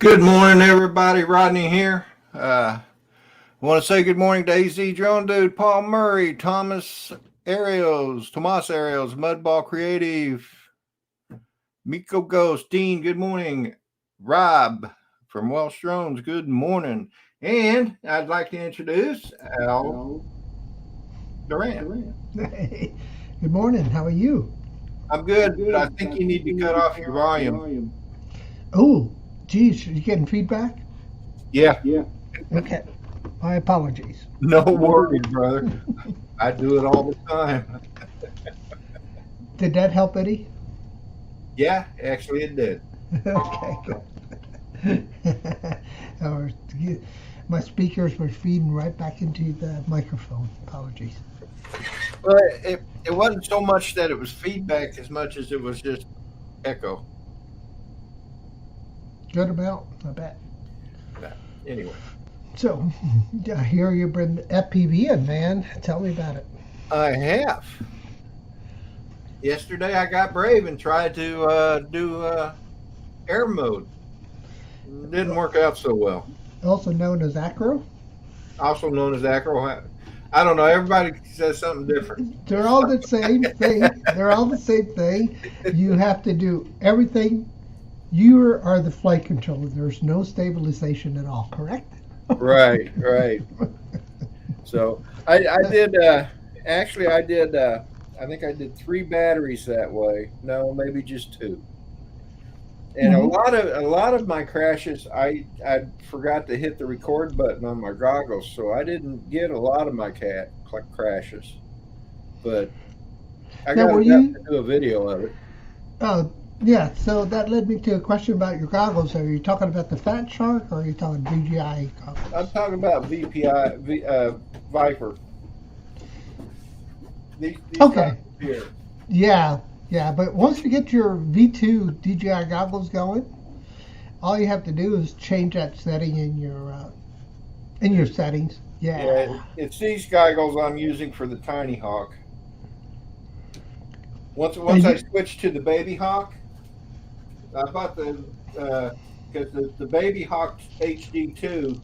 Good morning, everybody. Rodney here. I want to say good morning to AZ Drone Dude, Paul Murray, Tomas Ariels, Mudball Creative, Miko Ghost, Dean, good morning. Rob from Welsh Drones, good morning. And I'd like to introduce Al Durant. Hey, good morning. How are you? I'm good, but I think you need to cut off your volume. Oh, geez, you getting feedback? Yeah, Okay, my apologies. no worries, brother. I do it all the time. Did that help, Eddie? Yeah, actually, it did. Okay, good. Or, my speakers were feeding right back into the microphone. Apologies. Well, it wasn't so much that it was feedback as much as it was just echo. Good amount, I bet. Yeah. Anyway, So, I hear you've been FPVing, man. Tell me about it. I have. Yesterday, I got brave and tried to do air mode. Didn't work out so well. Also known as acro. Also known as acro. I don't know. Everybody says something different. They're all the same thing. They're all the same thing. You have to do everything. You are the flight controller. There's no stabilization at all, correct? Right, right. So I did. Actually, I did. I think I did 3 batteries that way. No, maybe just 2. And Mhm. a lot of my crashes, I forgot to hit the record button on my goggles, so I didn't get a lot of my crashes. But I Now, got were enough you? to do a video of it. Oh, yeah. So that led me to a question about your goggles. Are you talking about the Fat Shark, or are you talking DJI I'm goggles? talking about Viper. These Okay. goggles here. Yeah, yeah. But once you get your V2 DJI goggles going, all you have to do is change that setting in your settings. Yeah, Yeah. it's these goggles I'm using for the Tiny Hawk. Once And I you, switched to the Baby Hawk, I bought the because the Baby Hawk HD2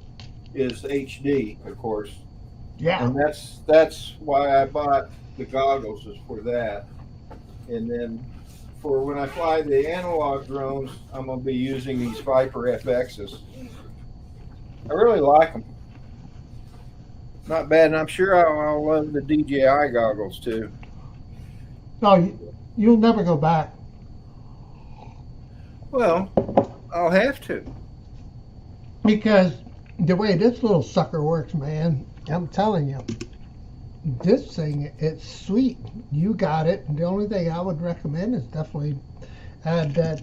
is HD, of course, yeah. and that's why I bought the goggles is for that. And then for when I fly the analog drones, I'm gonna be using these Viper FXs. I really like them. Not bad, and I'm sure I'll love the DJI goggles too. No, you'll never go back Well, I'll have to. because the way this little sucker works, man, I'm telling you, this thing, it's sweet. You got it. The only thing I would recommend is definitely add that,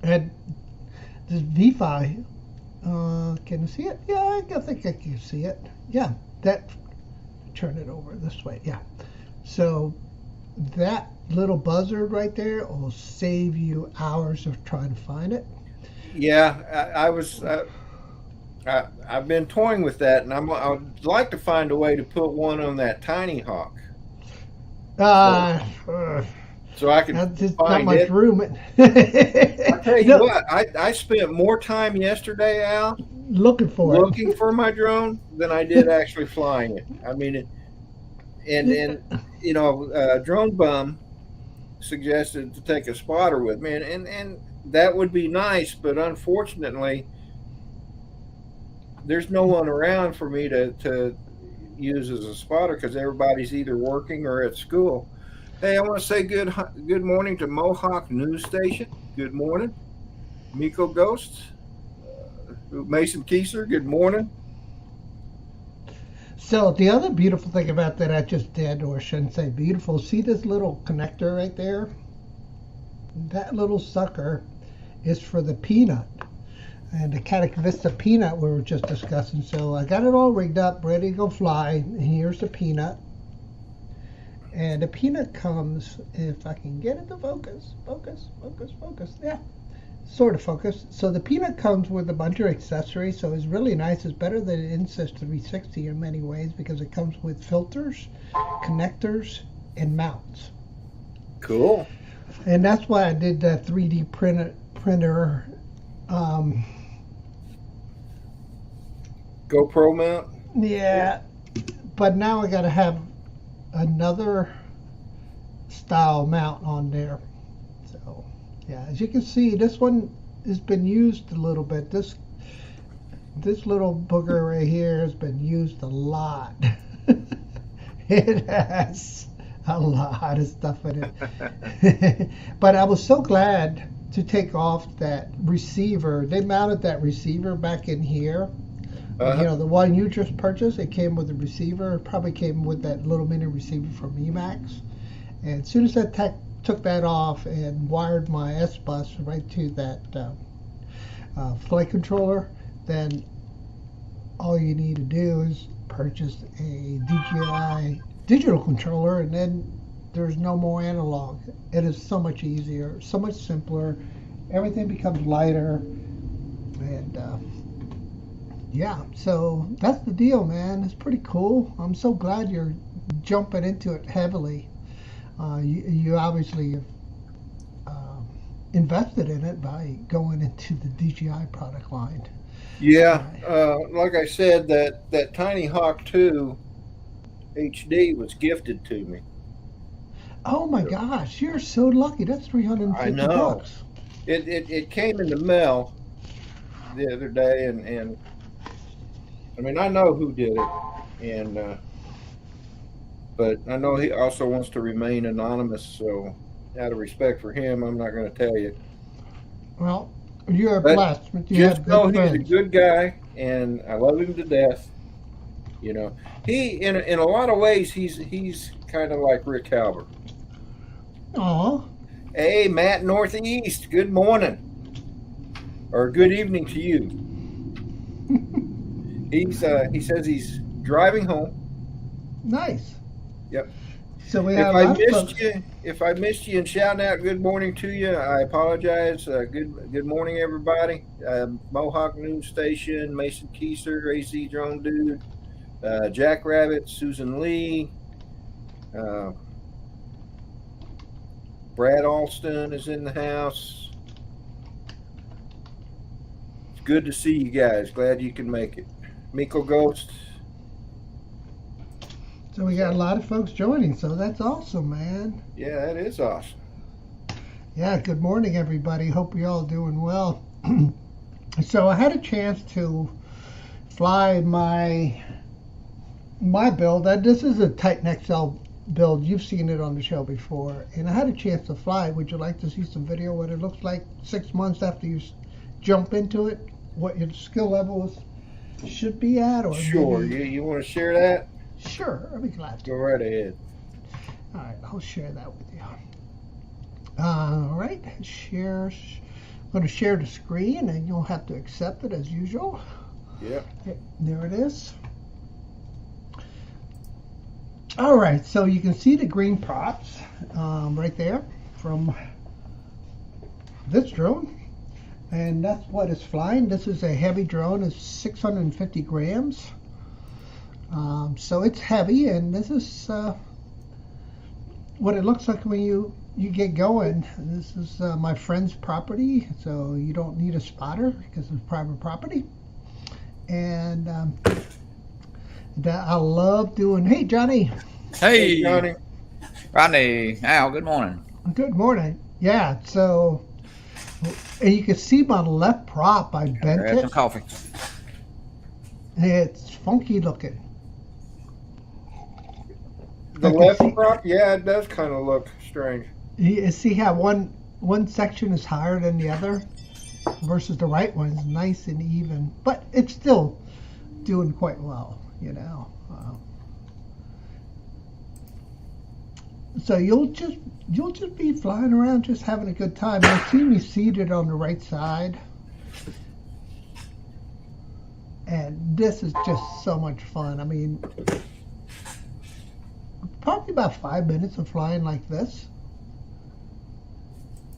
add this V-Fi. Can you see it? Yeah, I think I can see it. Yeah, that, turn it over this way. Yeah. So that little buzzard right there will save you hours of trying to find it. Yeah, I was. I've been toying with that, and I'd like to find a way to put one on that Tiny Hawk, so Uh, uh, so I can That's just not find much it. room. I tell you No, what, I spent more time yesterday, Al, looking for it. looking for my drone than I did actually flying it. I mean, and Drone Bum suggested to take a spotter with me, and that would be nice, but unfortunately, there's no one around for me to use as a spotter because everybody's either working or at school. Hey, I want to say good morning to Mohawk News Station. Good morning, Miko Ghost, Mason Kieser. Good morning. So the other beautiful thing about that I just did, or I shouldn't say beautiful, see this little connector right there? That little sucker is for the peanut. And the Catech Vista peanut we were just discussing. So I got it all rigged up, ready to go fly. And here's the peanut. And the peanut comes, if I can get it to focus, focus. Yeah, sort of focus. So the peanut comes with a bunch of accessories. So it's really nice. It's better than an Insys 360 in many ways because it comes with filters, connectors, and mounts. Cool. And that's why I did that 3D printer Um, GoPro mount? yeah, but now I got to have another style mount on there. So, yeah, as you can see, this one has been used a little bit. This little booger right here has been used a lot. It has a lot of stuff in it. But I was so glad to take off that receiver. They mounted that receiver back in here. You know, the one you just purchased, it came with a receiver. It probably came with that little mini receiver from Emax. And as soon as I took that off and wired my S-Bus right to that flight controller, then all you need to do is purchase a DJI digital controller, and then there's no more analog. It is so much easier, so much simpler. Everything becomes lighter, and yeah, so that's the deal, man. It's pretty cool. I'm so glad you're jumping into it heavily. You obviously have invested in it by going into the DJI product line. Yeah, like I said, that Tiny Hawk 2 HD was gifted to me. Oh my gosh, you're so lucky. That's 350 I know. bucks. It came in the mail the other day, and I mean, I know who did it, and but I know he also wants to remain anonymous, so out of respect for him, I'm not going to tell you. Well, you're But blessed. You just have know good he's a friends. good guy, and I love him to death. You know, he in a lot of ways he's kind of like Rick Halbert. Aw. Hey, Matt Northeast, good morning or good evening to you. He says he's driving home. Nice. Yep. So we If have I lots of folks. if I missed you and shouting out good morning to you, I apologize. Good morning, everybody. Mohawk News Station, Mason Keiser, AC Drone Dude, Jack Rabbit, Susan Lee, Brad Alston is in the house. It's good to see you guys. Glad you can make it. Miko Ghost. So we got a lot of folks joining, so that's awesome, man. Yeah, that is awesome. Yeah, good morning, everybody. Hope you're all doing well. So I had a chance to fly my build. This is a Titan XL build. You've seen it on the show before, and I had a chance to fly. Would you like to see some video what it looks like 6 months after you jump into it? What your skill levels should be at, or Sure. maybe... You want to share that? Sure, I'll be glad to. Go right ahead. All right, I'll share that with you. All right, share. I'm going to share the screen, and you'll have to accept it as usual. Yeah. Okay, there it is. All right, so you can see the green props right there from this drone, and that's what it's flying. This is a heavy drone. It's 650 grams. So it's heavy, and this is what it looks like when you get going. This is my friend's property, so you don't need a spotter because it's private property. And that I love doing. Hey, Johnny. Hey, Johnny. Rodney. Al, good morning. Good morning. Yeah, so and you can see my left prop. I bent Grab some it. coffee. It's funky looking. The I can left see- prop, yeah, it does kind of look strange. You see how one section is higher than the other versus the right one is nice and even, but it's still doing quite well, you know. So you'll just be flying around, just having a good time. You'll see me seated on the right side, and this is just so much fun. I mean, probably about 5 minutes of flying like this,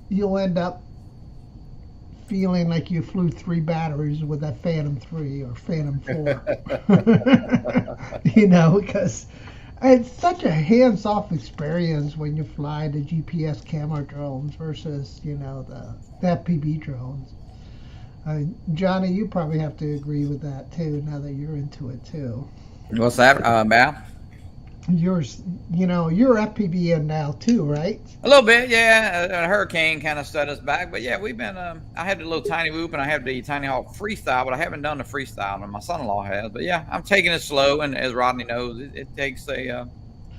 you'll end up feeling like you flew 3 batteries with that Phantom 3 or Phantom 4. You know, because it's such a hands-off experience when you fly the GPS camera drones versus, you know, the FPV drones. Johnny, you probably have to agree with that too. Now that you're into it too. What's that, Mal? Yours, you're FPV in now too, right? A little bit, yeah. A hurricane kind of set us back, but yeah, we've been. I had the little tiny whoop, and I have the tiny hawk freestyle, but I haven't done the freestyle, and my son-in-law has. But yeah, I'm taking it slow, and as Rodney knows, it takes a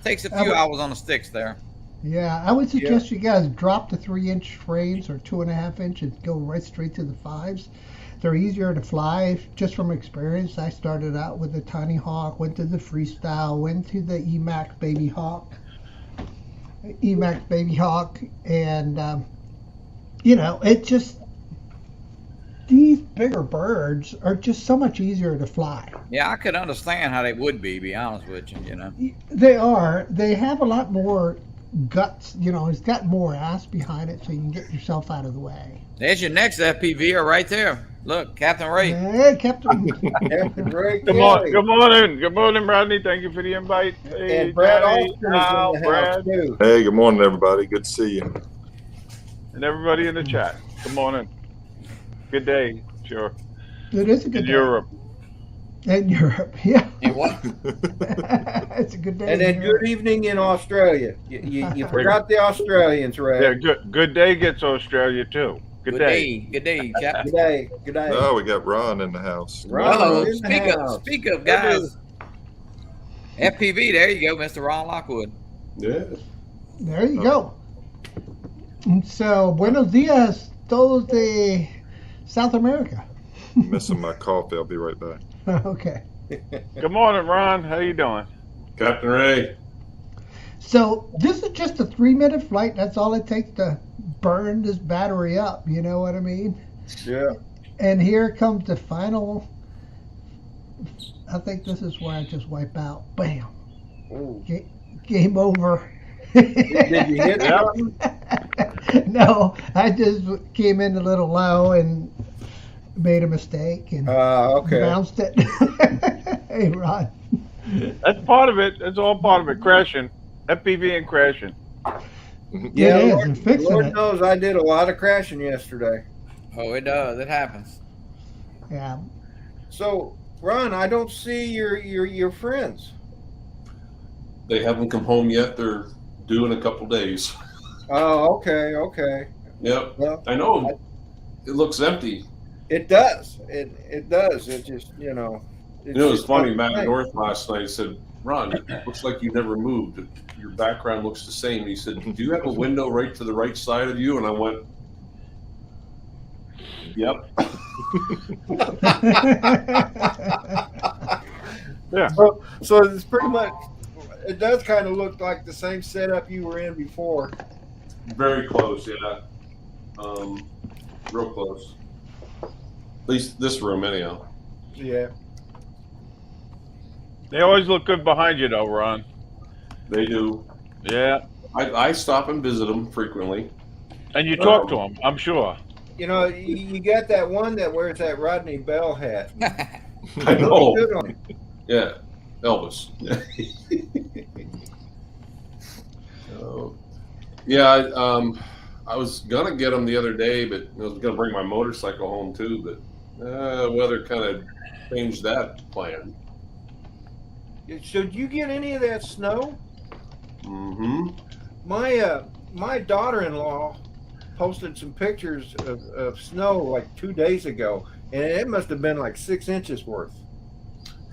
few hours on the sticks there. Yeah, I would suggest you guys drop the 3-inch frames or 2.5 inch and go right straight to the 5s. They're easier to fly just from experience. I started out with the Tiny Hawk, went to the Freestyle, went to the Emax Baby Hawk, and it just, these bigger birds are just so much easier to fly. Yeah, I could understand how they would be honest with you, They are. They have a lot more guts, it's got more ass behind it, so you can get yourself out of the way. There's your next FPV right there. Look, Captain Ray. Hey, Captain. Captain Ray. Good morning, Rodney. Thank you for the invite. Hey, And Brad Johnny, Austin is in Al, the house Brad, too. Hey, good morning, everybody. Good to see you. and everybody in the chat. Good morning. Good day, sure. It is a good In day. Europe. In Europe, yeah. And what? It's a good day. And then in Europe. good evening in Australia. You forgot the Australians, Ray. Yeah, good day gets Australia too. Good day. Good day, Captain. Good day. Oh, we got Ron in the house. Ron. Oh, in the house. speak up, guys. FPV, there you go, Mr. Ron Lockwood. Yeah. There you go. So, buenos dias, todos de South America. Missing my coffee. I'll be right back. Okay. Good morning, Ron. How you doing? Captain Ray. So, this is just a 3-minute flight. That's all it takes to burn this battery up. You know what I mean? Yeah. And here comes the final. I think this is where I just wipe out. Bam. Ooh. Game over. Did you hit something? No, I just came in a little low and made a mistake and Okay. bounced it. Hey, Ron. That's part of it. That's all part of it. Crashing. FPV and crashing. Yeah, It is, Lord, and fixing Lord it. knows I did a lot of crashing yesterday. Oh, it does. It happens. Yeah. So, Ron, I don't see your friends. They haven't come home yet. They're due in a couple days. Oh, okay. Yep. Well, I know. It looks empty. it does. It does. It just, You know, it was just funny. not Matt the same. North last night said, "Ron, it looks like you never moved. Your background looks the same." He said, "Do you have a window right to the right side of you?" And I went, "Yep." Yeah. So it's pretty much. It does kind of look like the same setup you were in before. Very close. Yeah. Real close. At least this room, anyhow. Yeah. They always look good behind you, though, Ron. They do. Yeah. I stop and visit them frequently. And you talk to them, I'm sure. You know, you got that one that wears that Rodney Bell hat. I know. Good on him. Yeah, Elvis. Yeah, I was gonna get them the other day, but I was gonna bring my motorcycle home too. But weather kind of changed that plan. So did you get any of that snow? Mm-hmm. My daughter-in-law posted some pictures of snow like 2 days ago, and it must have been like 6 inches worth.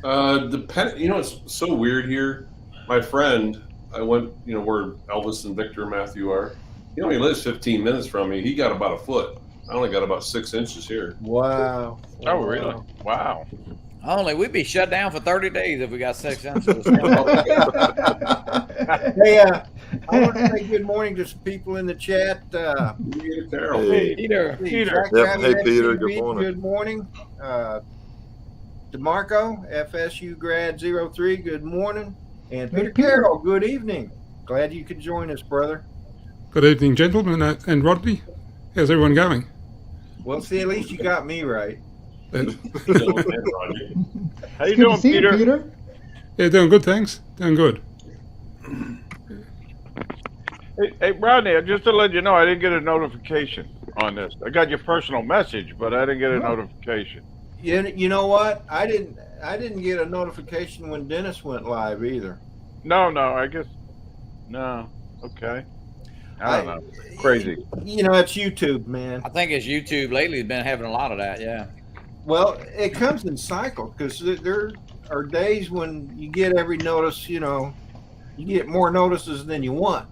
It's so weird here. My friend, I went, where Elvis and Victor and Matthew are. He only lives 15 minutes from me. He got about a foot. I only got about 6 inches here. Wow. Oh, really? Wow. Only we'd be shut down for 30 days if we got 6 inches. Hey, I want to say good morning to some people in the chat. Carol. Hey. Peter. Peter. Yep. Hey, Peter. Good morning. Good morning. DeMarco, FSU grad 03, good morning. And Peter Carroll, good evening. Glad you could join us, brother. Good evening, gentlemen, and Rodney. How's everyone going? Well, see, at least you got me right. How you Good doing, to see Peter? you, Peter. Yeah, doing good, thanks. Doing good. Hey, Rodney, just to let you know, I didn't get a notification. on this. I got your personal message, but I didn't get a notification. You know what? I didn't get a notification when Dennis went live either. No, I guess no. Okay. I don't know. Crazy. You know, it's YouTube, man. I think it's YouTube lately has been having a lot of that. Yeah. Well, it comes in cycles because there are days when you get every notice. You know, you get more notices than you want,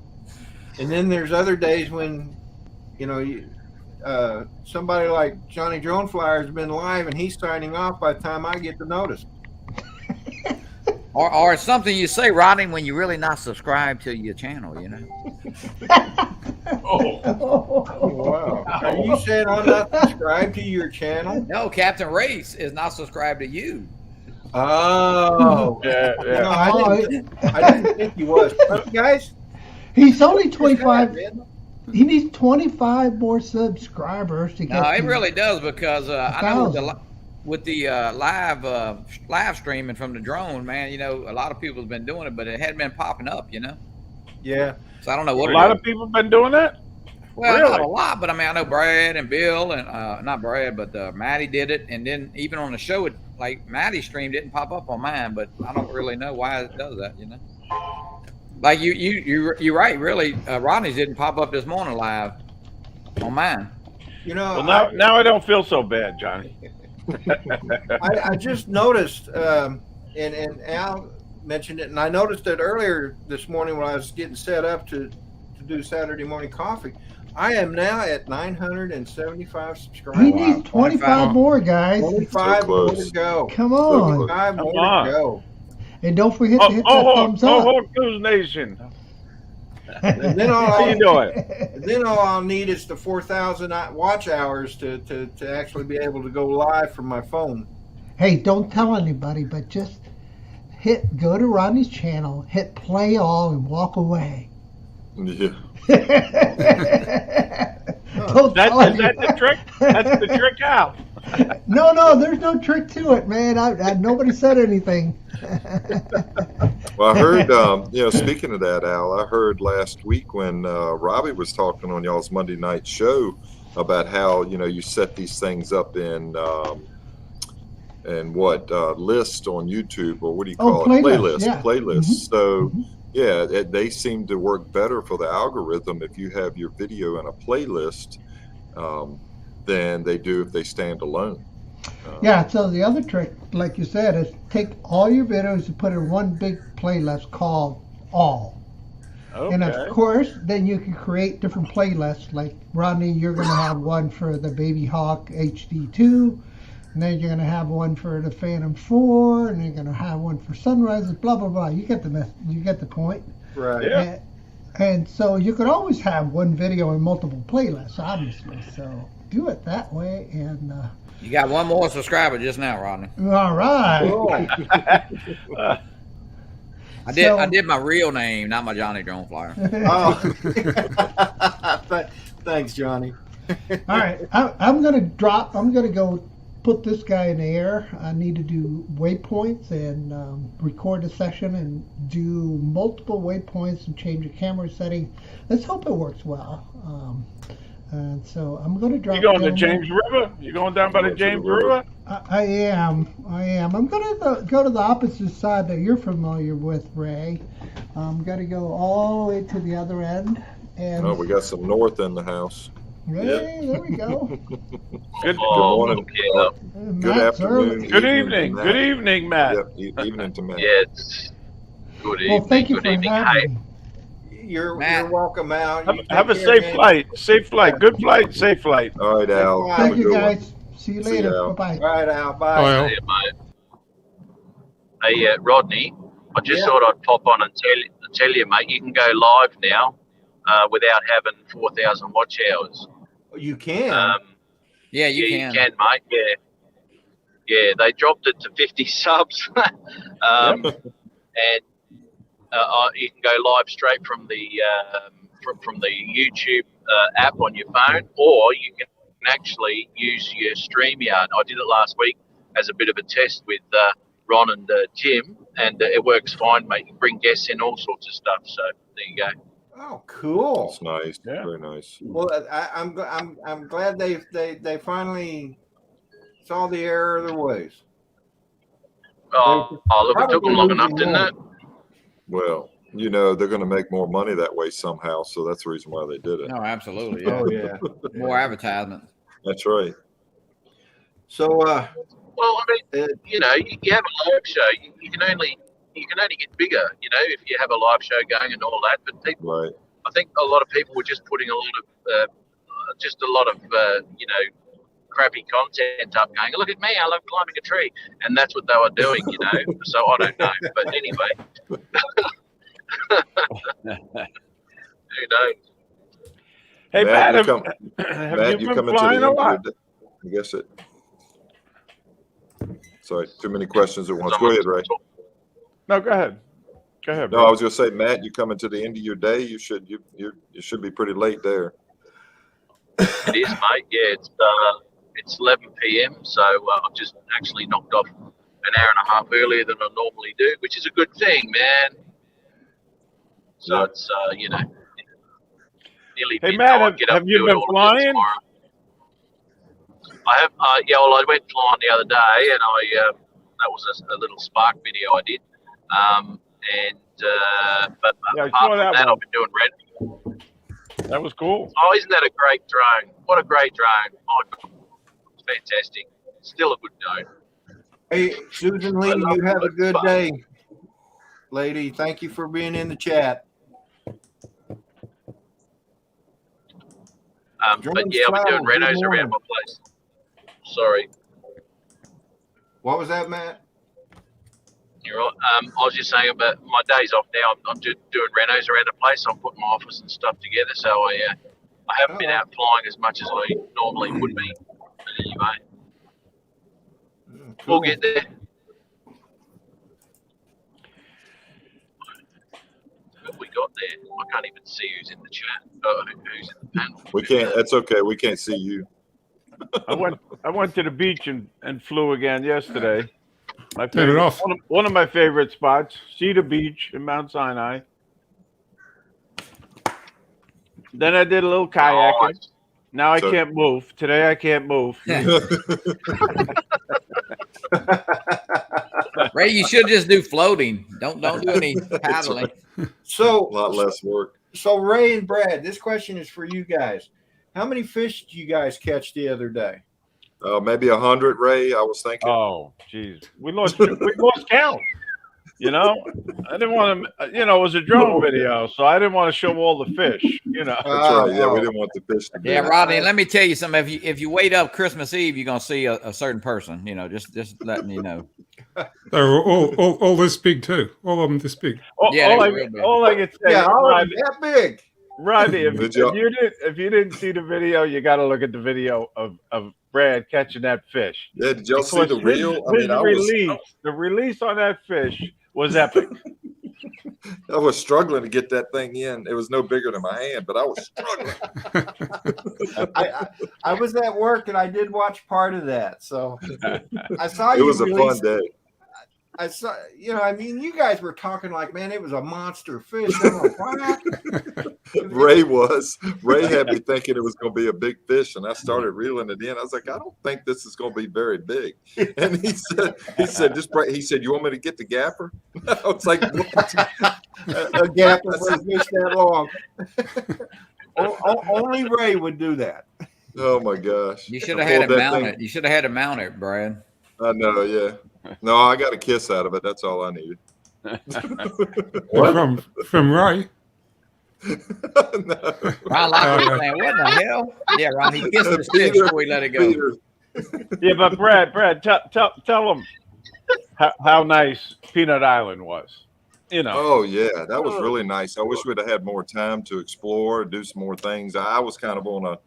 and then there's other days when, you know, somebody like Johnny Droneflyer has been live and he's signing off by the time I get the notice. Or it's something you say, Rodney, when you're really not subscribed to your channel, you know. Oh, wow. Are you saying I'm not subscribed to your channel? No, Captain Race is not subscribed to you. Oh. Yeah. No, I didn't think he was. Guys? He's only 25. He needs 25 more subscribers to get. No, it really does because I know with the live streaming from the drone, man, you know, a lot of people have been doing it, but it hadn't been popping up, you know. Yeah. So I don't know what a lot of people have been doing that. Well, really? not a lot, but I mean, I know Brad and Bill and not Brad, but Maddie did it, and then even on the show, it like Maddie's stream didn't pop up on mine, but I don't really know why it does that, you know. Like you're right, really. Rodney's didn't pop up this morning live on mine. You know, well, now I don't feel so bad, Johnny. I just noticed, and Al mentioned it, and I noticed it earlier this morning when I was getting set up to do Saturday morning coffee. I am now at 975 subscribers. He needs 25 more, guys. 25 more to go. Come on. 25 more to go. And don't forget to hit that thumbs up. Hawk News Nation. And then How you doing? Then all I'll need is the 4,000 watch hours to actually be able to go live from my phone. Hey, don't tell anybody, but just go to Rodney's channel, hit play all, and walk away. Yeah. Don't tell Is that the trick? That's the trick out. No, there's no trick to it, man. Nobody said anything. Well, I heard, speaking of that, Al, I heard last week when Robbie was talking on y'all's Monday night show about how, you set these things up in list on YouTube, or what do you call it? Playlist. Yeah. Playlists. Mm-hmm. So, they seem to work better for the algorithm if you have your video in a playlist than they do if they stand alone. Yeah, so the other trick, like you said, is take all your videos and put in one big playlist called All. Okay. And of course, then you can create different playlists. Like, Rodney, you're going to have one for the Baby Hawk HD2, and then you're going to have one for the Phantom 4, and you're going to have one for Sunrises, blah, blah, blah. You get the point. Right. Yeah. And so you could always have one video in multiple playlists, obviously. So do it that way, and You got one more subscriber just now, Rodney. all right. I did my real name, not my Johnny Droneflyer. Oh, thanks, Johnny. All right, I'm gonna go put this guy in the air. I need to do waypoints and record a session and do multiple waypoints and change the camera setting. Let's hope it works well. And so I'm going to drop. You going to James River? You going down by the James River? I am. I'm going to go to the opposite side that you're familiar with, Ray. I'm going to go all the way to the other end. And we got some north in the house. Ray, there we go. Good morning. Good afternoon. Good evening. Good evening, Matt. Yep, evening to Matt. Yeah, it's good evening. Well, thank you good for evening. having me. You're welcome out. Have a safe flight. Safe flight. Good flight. Safe flight. All right, Al. Thank Have a Thank you, good one. guys. See you later. Al. Bye-bye. All right, Al. Bye. Oh, Al. Yeah, mate. Hey, Rodney, I just thought I'd pop on and tell you, mate, you can go live now without having 4,000 watch hours. You can. Yeah, you You can. can, mate. Yeah, they dropped it to 50 subs. And you can go live straight from the YouTube app on your phone, or you can actually use your StreamYard. I did it last week as a bit of a test with Ron and Tim, and it works fine, mate. You can bring guests in, all sorts of stuff. So there you go. Oh, cool. It's nice. Yeah. Very nice. Well, I'm glad they finally saw the error of their ways. Oh, look, it took them long enough, didn't it? Well, you know, they're going to make more money that way somehow. So that's the reason why they did it. No, absolutely. Yeah. Oh yeah. More advertisement. That's right. So Well, I mean, you know, you have a live show. You can only get bigger, you know, if you have a live show going and all that. But people, Right. I think a lot of people were just putting a lot of you know, crappy content up, going, look at me, I love climbing a tree, and that's what they were doing, you know. So I don't know, but anyway, who knows? Hey, Matt, you have Matt, you you been coming to the flying end a of your lot? day? I guess it. Sorry, too many questions at once. Go ahead, Ray. No, go ahead. Go ahead. No, Ray. I was going to say, Matt, you coming to the end of your day? You should be pretty late there. It is, mate. Yeah, it's 11 p.m. So I've just actually knocked off an hour and a half earlier than I normally do, which is a good thing, man. So Yeah. it's you know, nearly Hey, midnight. Matt, Get up have and you do it been all again flying? tomorrow. I have. Yeah, well, I went flying the other day, and that was a little spark video I did. But Yeah, I apart saw from that that, one. I've been doing red. That was cool. Oh, isn't that a great drone? What a great drone! Oh, God. It's fantastic. Still a good drone. hey, Susan Lee, I love you have a it. good day, lady. Thank you for being in the chat. But yeah, I've been doing Good renos morning. around my place. Sorry, What was that, Matt? you're right. I was just saying about my days off now. I'm doing renos around the place. I'm putting my office and stuff together. So I haven't been out flying as much as I normally would be. But anyway, we'll Cool. get there. Who have we got there? I can't even see who's in the chat. Who's in the panel? We can't. That's okay. We can't see you. I went to the beach and flew again yesterday. My Turn it favorite, off. one of my favorite spots, Cedar Beach in Mount Sinai. Then I did a little kayaking. Nice. Now I So- can't move. Today I can't move. Ray, you should just do floating. Don't do any paddling. A So, lot less work. so Ray and Brad, this question is for you guys. How many fish did you guys catch the other day? Maybe 100, Ray. I was thinking. Oh, jeez, we lost count. You know, I didn't want to. You know, it was a drone video, so I didn't want to show all the fish. You know, That's right. Yeah, we didn't want the fish to be. Yeah, Rodney, let me tell you something. If you wait up Christmas Eve, you're gonna see a certain person. You know, just letting you know. They were all this big too. All of them this big. Yeah, all they were real big. I could say, Yeah, all of Rodney, them that big. Rodney, if Good job. you didn't see the video, you got to look at the video of Brad catching that fish. Yeah, did y'all see Because the reel? the release on that fish was epic. I was struggling to get that thing in. It was no bigger than my hand, but I was struggling. I was at work and I did watch part of that. So I saw It you was a fun release. day. I saw, I mean, you guys were talking like, man, it was a monster fish. I'm like, what? Ray had me thinking it was going to be a big fish, and I started reeling it in. I was like, I don't think this is going to be very big. And he said, you want me to get the gapper? I was like, what? A gapper for a fish that long. Only Ray would do that. Oh my gosh! You should have I had it pulled that mounted. thing. You should have had it mounted, Brad. I know, yeah. No, I got a kiss out of it. That's all I needed. From Ray. No. I like it, man. What the hell? Yeah, Ron. He kissed his fish Peter, before we let it go. Peter. Yeah, but Brad, tell them how nice Peanut Island was. You know. Oh yeah, that was really nice. I wish we'd have had more time to explore, do some more things. I was kind of on a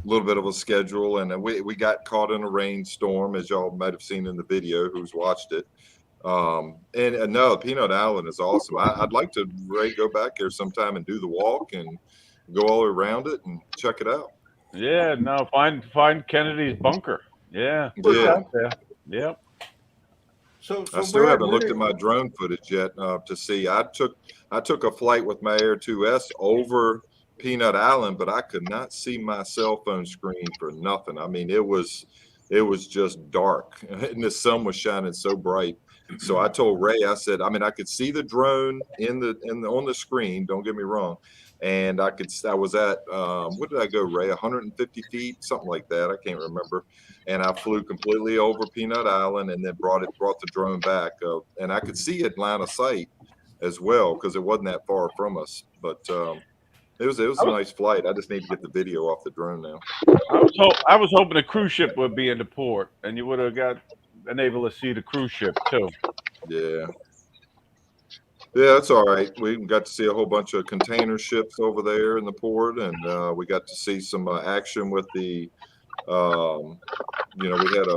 little bit of a schedule, and we got caught in a rainstorm, as y'all might have seen in the video who's watched it. And no, Peanut Island is awesome. I'd like to go back there sometime and do the walk and go all around it and check it out. Yeah, no, find Kennedy's bunker. Yeah. Yeah. Out there. Yep. So I still Brad, haven't looked at my drone footage yet to see. I took a flight with my Air 2S over Peanut Island, but I could not see my cell phone screen for nothing. I mean, it was just dark, and the sun was shining so bright. So I told Ray, I said, I mean, I could see the drone on the screen. Don't get me wrong, and I was at what did I go, Ray? 150 feet, something like that. I can't remember. And I flew completely over Peanut Island, and then brought the drone back, and I could see it line of sight as well because it wasn't that far from us. But it was a nice flight. I just need to get the video off the drone now. I was hoping a cruise ship would be in the port, and you would have been able to see the cruise ship too. Yeah. Yeah, that's all right. We got to see a whole bunch of container ships over there in the port, and we got to see some action with the, we had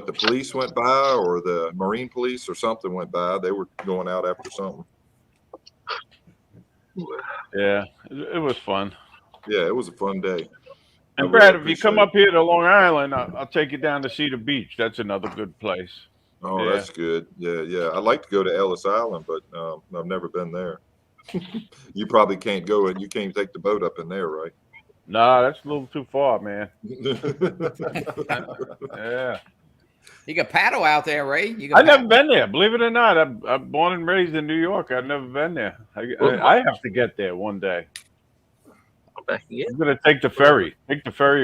the police went by, or the Marine police or something went by. They were going out after something. Yeah, it was fun. Yeah, it was a fun day. And Brad, if you come up here to Long Island, I'll take you down to Cedar Beach. That's another good place. Oh, yeah. That's good. Yeah. I'd like to go to Ellis Island, but I've never been there. You probably can't go, and you can't take the boat up in there, right? Nah, that's a little too far, man. Yeah. You can paddle out there, Ray. I've never been there. Believe it or not, I'm born and raised in New York. I've never been there. I have to get there one day. I'm going to take the ferry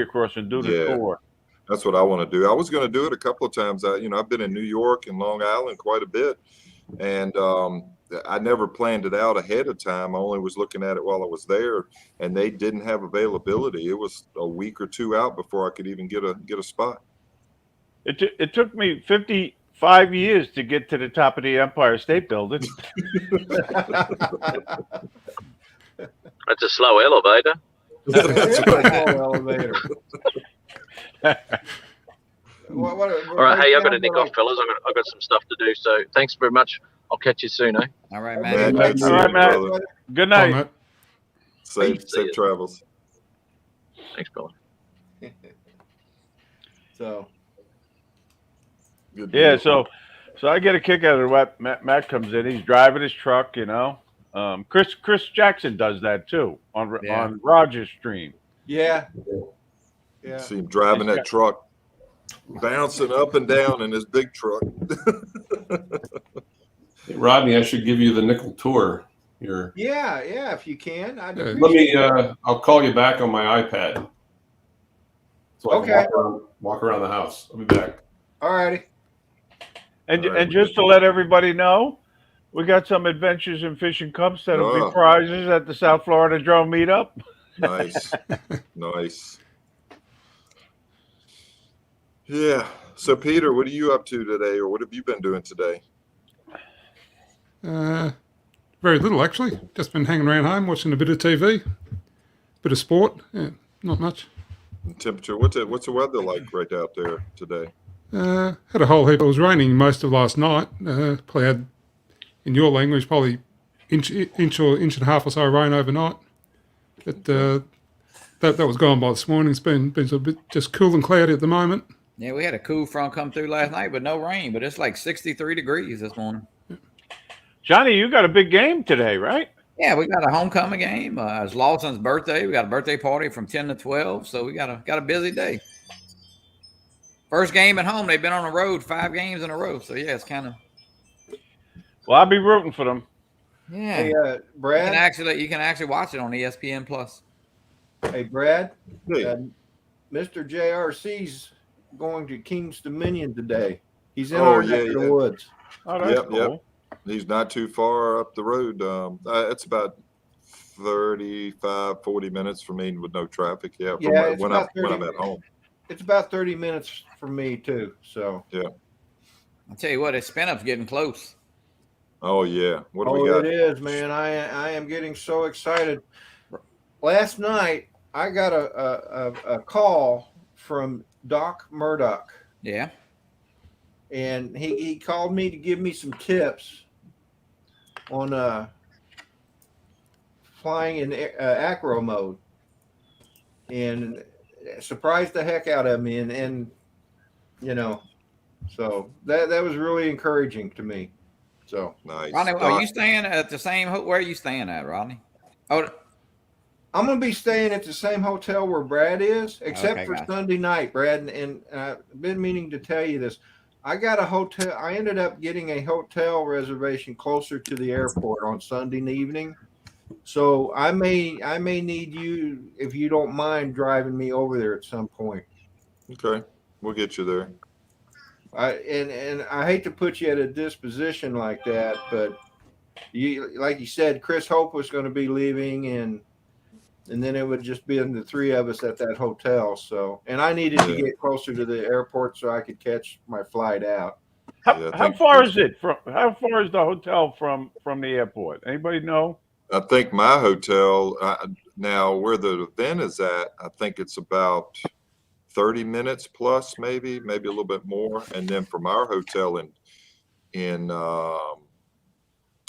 across and do the tour. That's what I want to do. I was going to do it a couple of times. I've been in New York and Long Island quite a bit, and I never planned it out ahead of time. I only was looking at it while I was there, and they didn't have availability. It was a week or two out before I could even get a spot. It took me 55 years to get to the top of the Empire State Building. That's a slow elevator. That's elevator. All right, hey, I've got to nick off, fellas. I've got some stuff to do. So thanks very much. I'll catch you soon, eh? All right, man. All right, Matt. Good night. Matt. Safe travels. Thanks, brother. So. Good Yeah, deal. so I get a kick out of what Matt comes in. He's driving his truck, Chris Jackson does that too on Roger's stream. Yeah. See him driving that truck, bouncing up and down in his big truck. Hey, Rodney, I should give you the nickel tour here. Yeah, if you can. Let me. I'll call you back on my iPad. So I can walk around the house. I'll be back. All righty. And just to let everybody know, we got some Adventures in Fishing Cups that'll be prizes at the South Florida Drone Meetup. Nice. Yeah. So, Peter, what are you up to today, or what have you been doing today? Very little, actually. Just been hanging around home, watching a bit of TV, bit of sport. Yeah, not much. Temperature. What's the weather like right out there today? Had a whole heap. It was raining most of last night. Probably had, in your language, probably inch or inch and a half or so rain overnight. But that was gone by this morning. It's been a bit just cool and cloudy at the moment. Yeah, we had a cool front come through last night, but no rain. But it's like 63 degrees this morning. Johnny, you got a big game today, right? Yeah, we got a homecoming game. It's Lawson's birthday. We got a birthday party from 10 to 12. So we got a busy day. First game at home. They've been on the road 5 games in a row. So yeah, it's kind of. Well, I'll be rooting for them. Yeah. Hey, Brad. You can actually watch it on ESPN Plus. Hey, Brad. Hey. Mr. JRC's going to King's Dominion today. He's in our neck of the woods. Oh, that's cool. Yep. He's not too far up the road. It's about 35, 40 minutes for me with no traffic. Yeah, when I'm at home. It's about 30 minutes for me too. So yeah. I'll tell you what, his spin-up's getting close. Oh yeah. What do we got? It is, man. I am getting so excited. Last night I got a call from Doc Murdoch. Yeah. And he called me to give me some tips on flying in acro mode, and surprised the heck out of me. And So that was really encouraging to me. So Nice. Rodney, are you staying at the same? Where are you staying at, Rodney? Oh, I'm going to be staying at the same hotel where Brad is, except Okay, for gotcha. Sunday night, Brad. And I've been meaning to tell you this. I got a hotel. I ended up getting a hotel reservation closer to the airport on Sunday evening. So I may need you, if you don't mind, driving me over there at some point. Okay, we'll get you there. And I hate to put you at a disposition like that, but like you said, Chris Hope was going to be leaving, and then it would just be the three of us at that hotel. So, and I needed to get closer to the airport so I could catch my flight out. How far is it from? How far is the hotel from the airport? Anybody know? I think my hotel now where the event is at, I think it's about 30 minutes plus, maybe a little bit more. And then from our hotel in oh,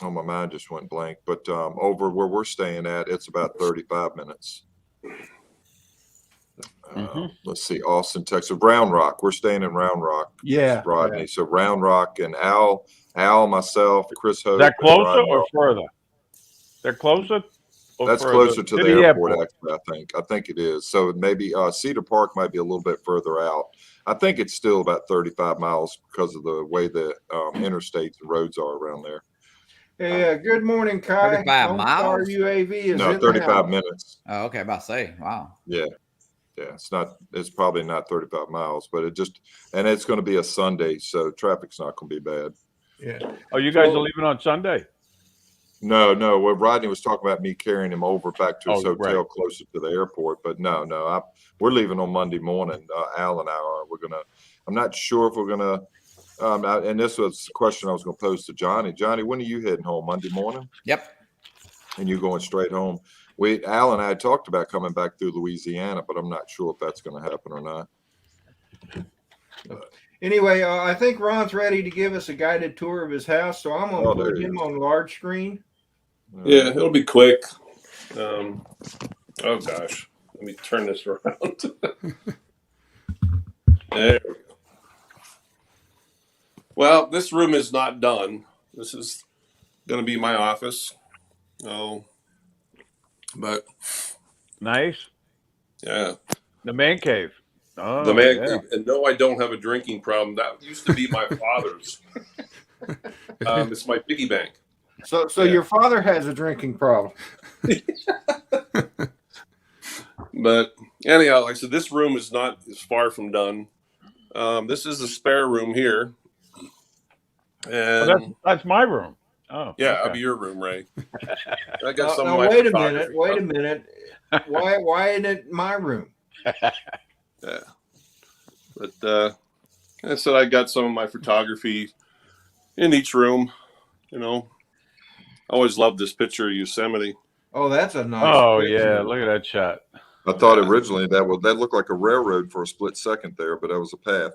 my mind just went blank, but over where we're staying at, it's about 35 minutes. Let's see, Austin, Texas, Round Rock. We're staying in Round Rock. Yeah, Rodney. right. So Round Rock and Al, myself, Chris Hope. Is that closer Ron or further? They're closer. That's closer to the airport, actually, I think it is. So maybe Cedar Park might be a little bit further out. I think it's still about 35 miles because of the way the interstates and roads are around there. Yeah, good morning, Kai. 35 miles? UAV is no, 35 minutes. Oh, okay. About to say, wow. Yeah. It's probably not 35 miles, but and it's going to be a Sunday, so traffic's not going to be bad. Yeah. Oh, you guys are leaving on Sunday? No. What Rodney was talking about, me carrying him over back to his hotel closer to the airport, but no, we're leaving on Monday morning. Al and I are. I'm not sure if we're gonna. And this was the question I was going to pose to Johnny. Johnny, when are you heading home? Monday morning? Yep. And you're going straight home. Al and I talked about coming back through Louisiana, but I'm not sure if that's going to happen or not. Anyway, I think Ron's ready to give us a guided tour of his house, so I'm going to put him on large screen. Yeah, it'll be quick. Oh gosh, let me turn this around. There we go. Well, this room is not done. This is going to be my office. But nice. Yeah, the man cave. Oh, the man cave. And no, I don't have a drinking problem. That used to be my father's. It's my piggy bank. So your father has a drinking problem. But anyhow, like I said, this room is far from done. This is a spare room here. And that's my room. Oh, yeah, okay. I'll be your room, Ray. I got some. Wait a minute. Why isn't it my room? Yeah, but I said I got some of my photography in each room. I always loved this picture of Yosemite. Oh, that's a nice. Oh picture. yeah, look at that shot. I thought originally that looked like a railroad for a split second there, but that was a path.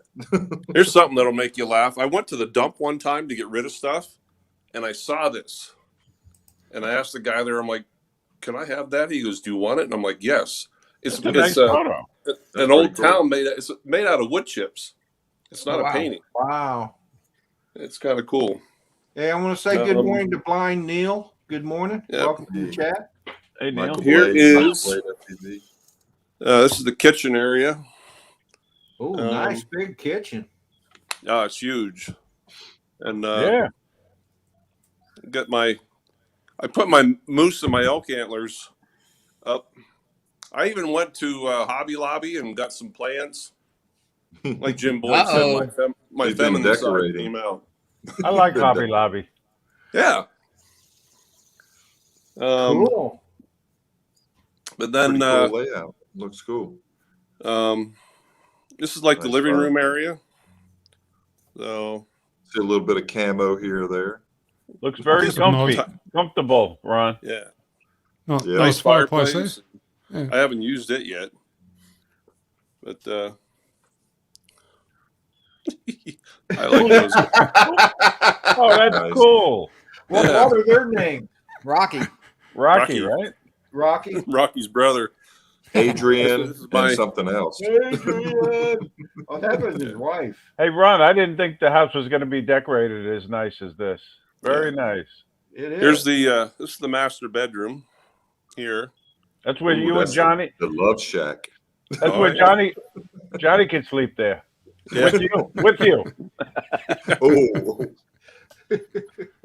Here's something that'll make you laugh. I went to the dump one time to get rid of stuff, and I saw this. And I asked the guy there, I'm like, can I have that? He goes, do you want it? And I'm like, yes. It's an old town it's made out of wood chips. It's not a painting. Wow. It's kind of cool. Hey, I want to say good morning to Blind Neil. Good morning. Yep. Welcome to the chat. Hey, Neil. Here is... this is the kitchen area. Oh, nice big kitchen. Oh, it's huge. And yeah. I put my moose and my elk antlers up. I even went to Hobby Lobby and got some plants. Like Jim Boyd said, my feminine side came out. I like Hobby Lobby. Yeah. Cool. But then cool layout. Looks cool. This is like the living room area. So see a little bit of camo here or there. Looks very comfortable, Ron. Yeah. Nice fireplace. Yeah. I haven't used it yet. But I like those. Oh, that's cool. What are their names? Rocky, right? Rocky. Rocky's brother. Adrian This is and my something else. Adrian. Oh, that was his wife. Hey, Ron, I didn't think the house was going to be decorated as nice as this. Very nice. It is. here's the this is the master bedroom here. That's where Ooh, you and that's Johnny. the love shack. That's Oh, where yeah. Johnny can sleep there. Yeah. With you.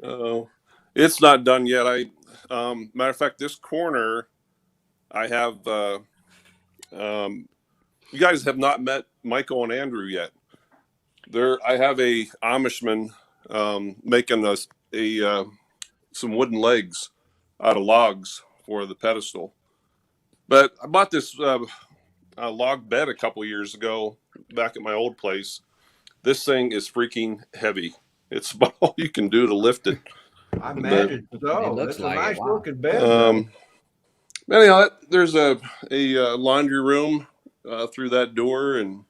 Oh, It's not done yet. Matter of fact, this corner, I have. You guys have not met Michael and Andrew yet. I have a Amishman making us some wooden legs out of logs for the pedestal. But I bought this log bed a couple years ago back at my old place. This thing is freaking heavy. It's about all you can do to lift it. I imagine so. It looks It's like a it. nice Wow. looking bed. though. Anyhow, there's a laundry room through that door, and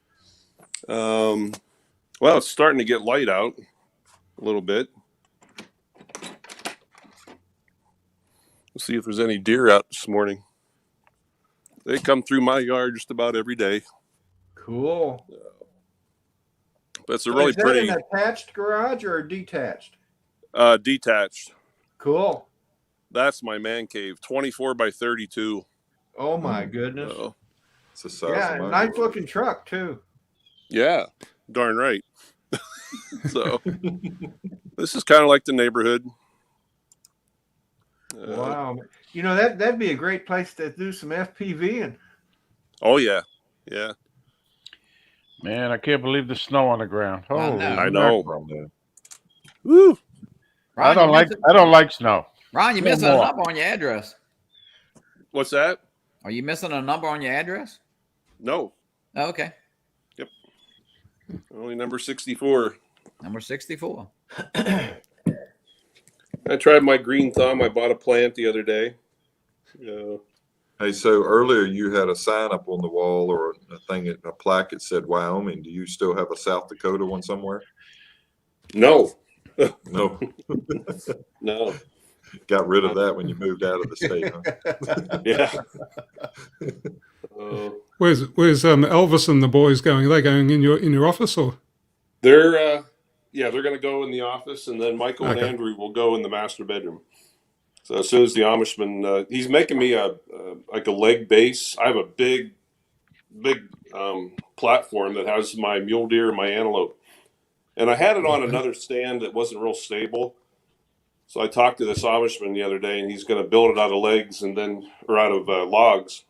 well, it's starting to get light out a little bit. Let's see if there's any deer out this morning. They come through my yard just about every day. Cool. But it's a So really is that pretty an attached garage or detached? detached. Cool. That's my man cave, 24 by 32. Oh my goodness. it's the size Yeah, of my nice garage. looking truck too. Yeah, darn right. So this is kind of like the neighborhood. Wow. You know that'd be a great place to do some FPVing. Oh yeah, yeah. Man, I can't believe the snow on the ground. I Holy know. I know. mackerel. Woo. I Ron, don't like snow. Ron, you're No missing a more. number on your address. What's that? Are you missing a number on your address? No, Oh, okay. only number 64. Number 64. I tried my green thumb. I bought a plant the other day. Hey, so earlier you had a sign up on the wall or a plaque that said Wyoming. Do you still have a South Dakota one somewhere? No, No. no. Got rid of that when you moved out of the state, huh? Yeah. Where's Elvis and the boys going? Are they going in your office or? They're going to go in the office, and then Michael and Okay. Andrew will go in the master bedroom. So as soon as the Amishman, he's making me like a leg base. I have a big platform that has my mule deer and my antelope, and I had it on another stand that wasn't real stable. So I talked to this Amishman the other day, and he's going to build it out of legs or out of logs,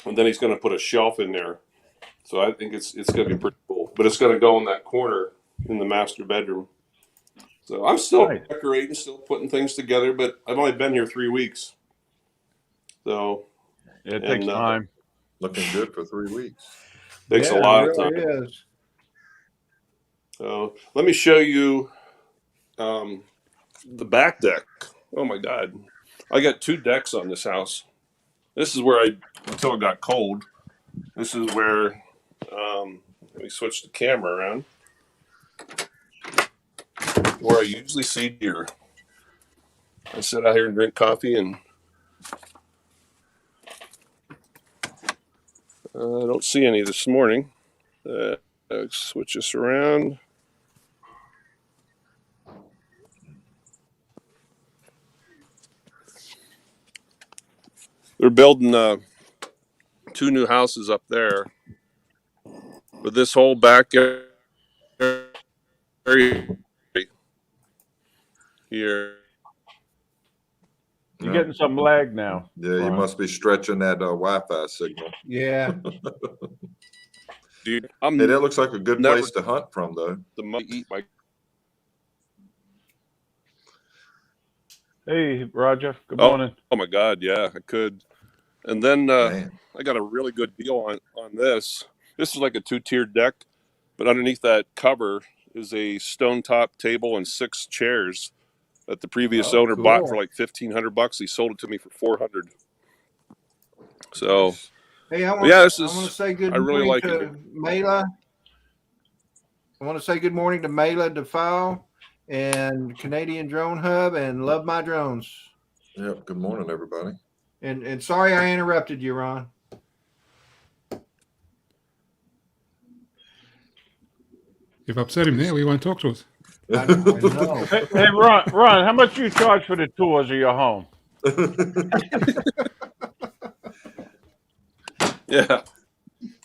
and then he's going to put a shelf in there. So I think it's going to be pretty cool. But it's going to go in that corner in the master bedroom. So I'm still Nice. decorating, still putting things together, but I've only been here 3 weeks. So It takes time. Looking good for 3 weeks. takes a Yeah, lot it of time. really is. So let me show you the back deck. Oh my God. I got 2 decks on this house. This is where until it got cold, this is where, let me switch the camera around, where I usually see deer. I sit out here and drink coffee, and I don't see any this morning. Switch this around. They're building 2 new houses up there, but this whole back area here. You're getting some lag now. Yeah, you Ron. must be stretching that Wi-Fi signal. Yeah. Dude, Hey, that looks like a good Never- place to hunt from, though. the money eat my. Hey, Roger. Good morning. Oh my God, yeah, I could. And then Man. I got a really good deal on this. This is like a 2-tiered deck, but underneath that cover is a stone top table and 6 chairs that the previous owner bought cool. for like $1,500. He sold it to me for $400. So Hey, I want yeah, to say good I really morning like to it. Mela. I want to say good morning to Mela DeFile and Canadian Drone Hub and Love My Drones. Yep. Good morning, everybody. And sorry I interrupted you, Ron. You've upset him there. We won't talk to us. I know. Hey, Ron, how much you charge for the tours of your home? Yeah.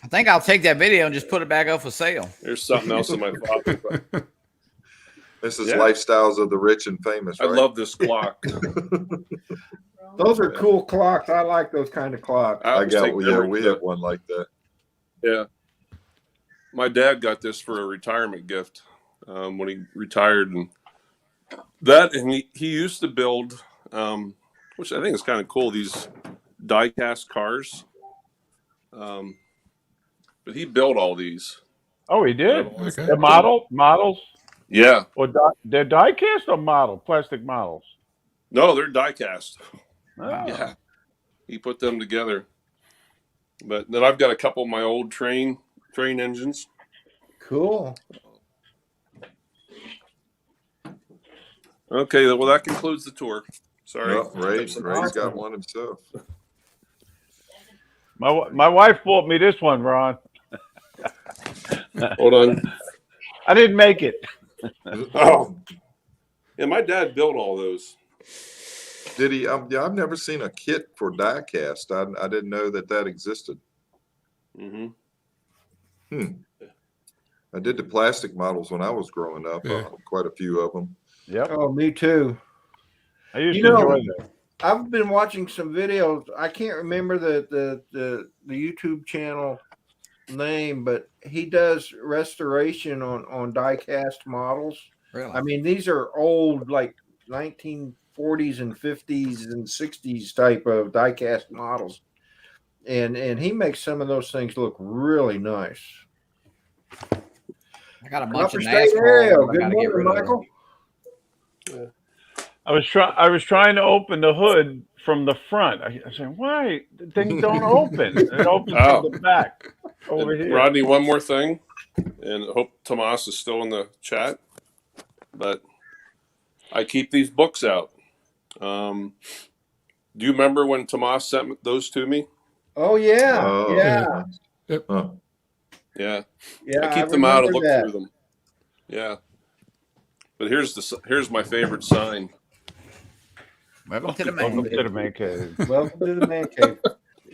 I think I'll take that video and just put it back up for sale. There's something else in my father. This is Yeah. Lifestyles of the Rich and Famous, I right? love this clock. Those are cool clocks. I like those kind of clocks. I always got, take yeah, memories we of have it. one like that. Yeah. My dad got this for a retirement gift when he retired, and he used to build, which I think is kind of cool, these die-cast cars. But he built all these. Oh, he did? Okay. The models? Yeah. Or they're die cast or plastic models? No, they're die-cast. Oh. Yeah. He put them together. But then I've got a couple of my old train engines. Cool. Okay, well, that concludes the tour. Sorry. No, Ray's got one himself. My wife bought me this one, Ron. Hold on. I didn't make it. Oh. Yeah, my dad built all those. Did he? Yeah, I've never seen a kit for die cast. I didn't know that existed. Mm-hmm. I did the plastic models when I was growing up. Yeah. Quite a few of them. Yep. Oh, me too. I used You to know, enjoy that. I've been watching some videos. I can't remember the YouTube channel name, but he does restoration on die-cast models. Really? I mean, these are old, like 1940s and 50s and 60s type of die-cast models, and he makes some of those things look really nice. I got a bunch Upper of State NASCAR. area. ones I Good gotta get morning, rid of. Michael. I was trying to open the hood from the front. I said, "Why the thing don't open? It opens from the back over And here." Rodney, one more thing, and I hope Tomas is still in the chat, but I keep these books out. Do you remember when Tomas sent those to me? Oh yeah, Oh, yeah, Yep. Huh. Yeah. yeah. I keep them out and look that. through them. Yeah. But here's my favorite sign. Welcome to the man. Welcome to the man cave. Welcome to the man cave.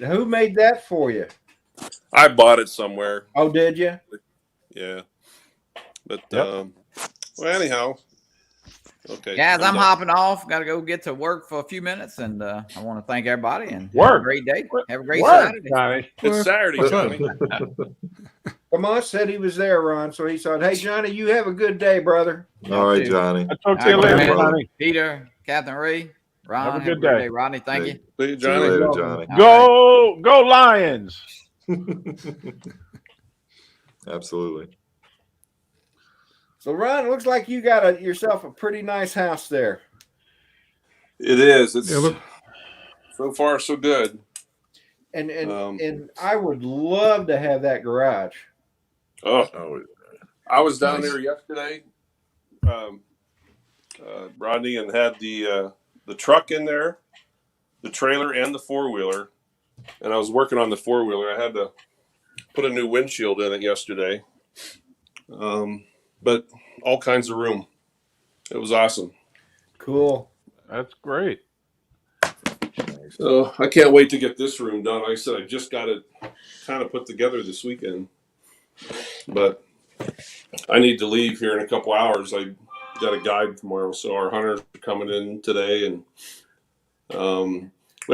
Who made that for you? I bought it somewhere. Oh, did you? Yeah. But Yep. well, anyhow. Okay. Guys, I'm done. hopping off. Got to go get to work for a few minutes, and I want to thank everybody and have a Work. great day. Have a great Work, Saturday. Johnny. It's Saturday, What's Johnny. Tomas said he was there, Ron. So he said, "Hey, Johnny, you have a good day, brother." All right, too. Johnny. I'll talk to you All right, later, brother. Johnny. Peter, Catherine Ray, Ron, Have a good great day. Rodney, thank you. See you, See you Johnny. later, Johnny. All Go Lions! Absolutely. So, Ron, it looks like you got yourself a pretty nice house there. It is. It's Yeah, look. so far so good. And Um, and I would love to have that garage. Oh, Oh, I was down Nice. there yesterday, Rodney, and had the truck in there, the trailer, and the four-wheeler. And I was working on the four-wheeler. I had to put a new windshield in it yesterday. But all kinds of room. It was awesome. Cool. That's great. So I can't wait to get this room done. Like I said, I just got it kind of put together this weekend. But I need to leave here in a couple hours. I got a guide tomorrow, so our hunters are coming in today, and we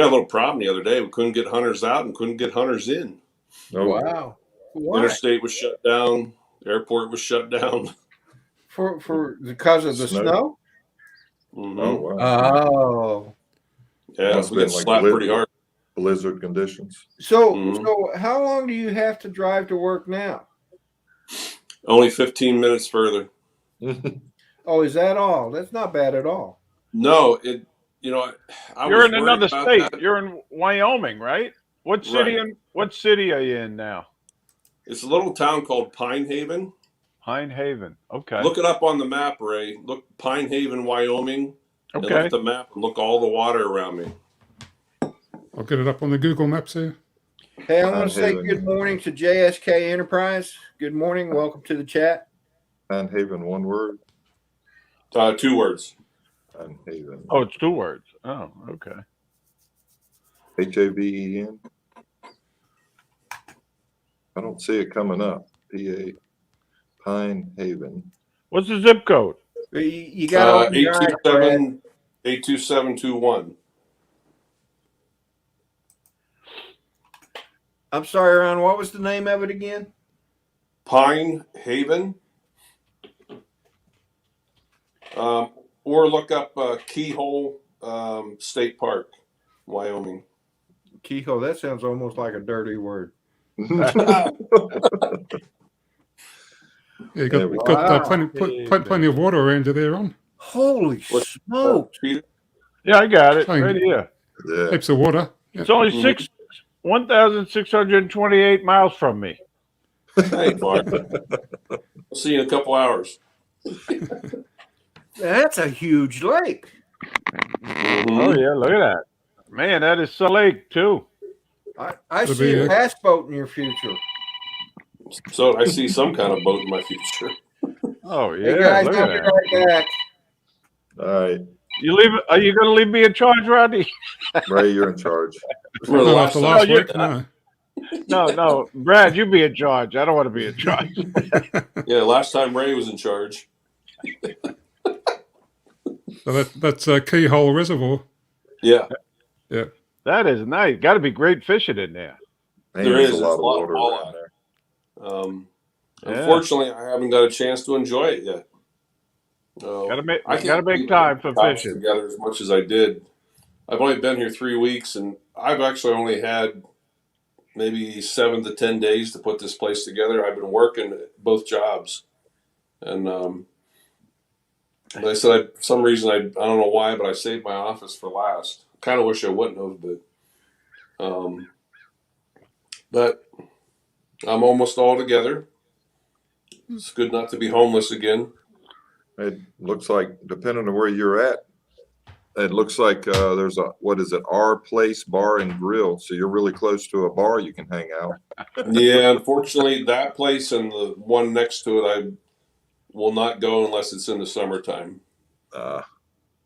had a little problem the other day. We couldn't get hunters out and couldn't get hunters in. oh, Wow. Why? Interstate was shut down. Airport was shut down. For because of the Snow? snow? Mhm. Oh, wow. Oh. Yeah, Must we have got been like slapped pretty hard. Blizzard conditions. So Mhm. so how long do you have to drive to work now? Only 15 minutes further. Oh, is that all? That's not bad at all. No, I You're was in worried another about state. that. You're in Wyoming, right? What city? Right. What city are you in now? It's a little town called Pine Haven. Pine Haven. Okay. Look it up on the map, Ray. Look Pine Haven, Wyoming. And look Okay. at the map and look all the water around me. I'll get it up on the Google Maps here. Hey, I want Pine to say Haven. good morning to JSK Enterprise. Good morning. Welcome to the chat. Pine Haven, one word. 2 words. Pine Haven. Oh, it's 2 words. Oh, okay. Haven. I don't see it coming up. PA Pine Haven. What's the zip code? You got 82721. I'm sorry, Ron. What was the name of it again? Pine Haven. Or look up Keyhole State Park, Wyoming. Keyhole. That sounds almost like a dirty word. Yeah, got plenty of water around you there, Ron. Holy smoke! Yeah, I got it Fine. right here. Yeah. Heaps of water. Yeah. It's only 1,628 miles from me. Hey, Mark. I'll see you in a couple hours. That's a huge lake. Oh yeah, look at that. Man, that is Salt Lake too. I see a pass boat in your future. So I see some kind of boat in my future. Oh yeah, Hey guys, look I'll at be that. right back. All right. Are you going to leave me in charge, Rodney? Ray, you're in charge. No, after last week, no. No, Brad, you be in charge. I don't want to be in charge. Yeah, last time Ray was in charge. So that's Keyhole Reservoir. Yeah. Yeah. That is nice. Got to be great fishing in there. Man, There there's is a lot a of lot water of around walleye. there. Unfortunately, I haven't got a chance to enjoy it yet. Gotta can't make time for fishing together as much as I did. I've only been here 3 weeks, and I've actually only had maybe 7 to 10 days to put this place together. I've been working both jobs, and like I said, for some reason I don't know why, but I saved my office for last. Kind of wish I wouldn't have, but I'm almost all together. It's good not to be homeless again. It looks like, depending on where you're at, it looks like there's a, what is it, Our Place Bar and Grill. So you're really close to a bar you can hang out. Yeah, unfortunately, that place and the one next to it, I will not go unless it's in the summertime.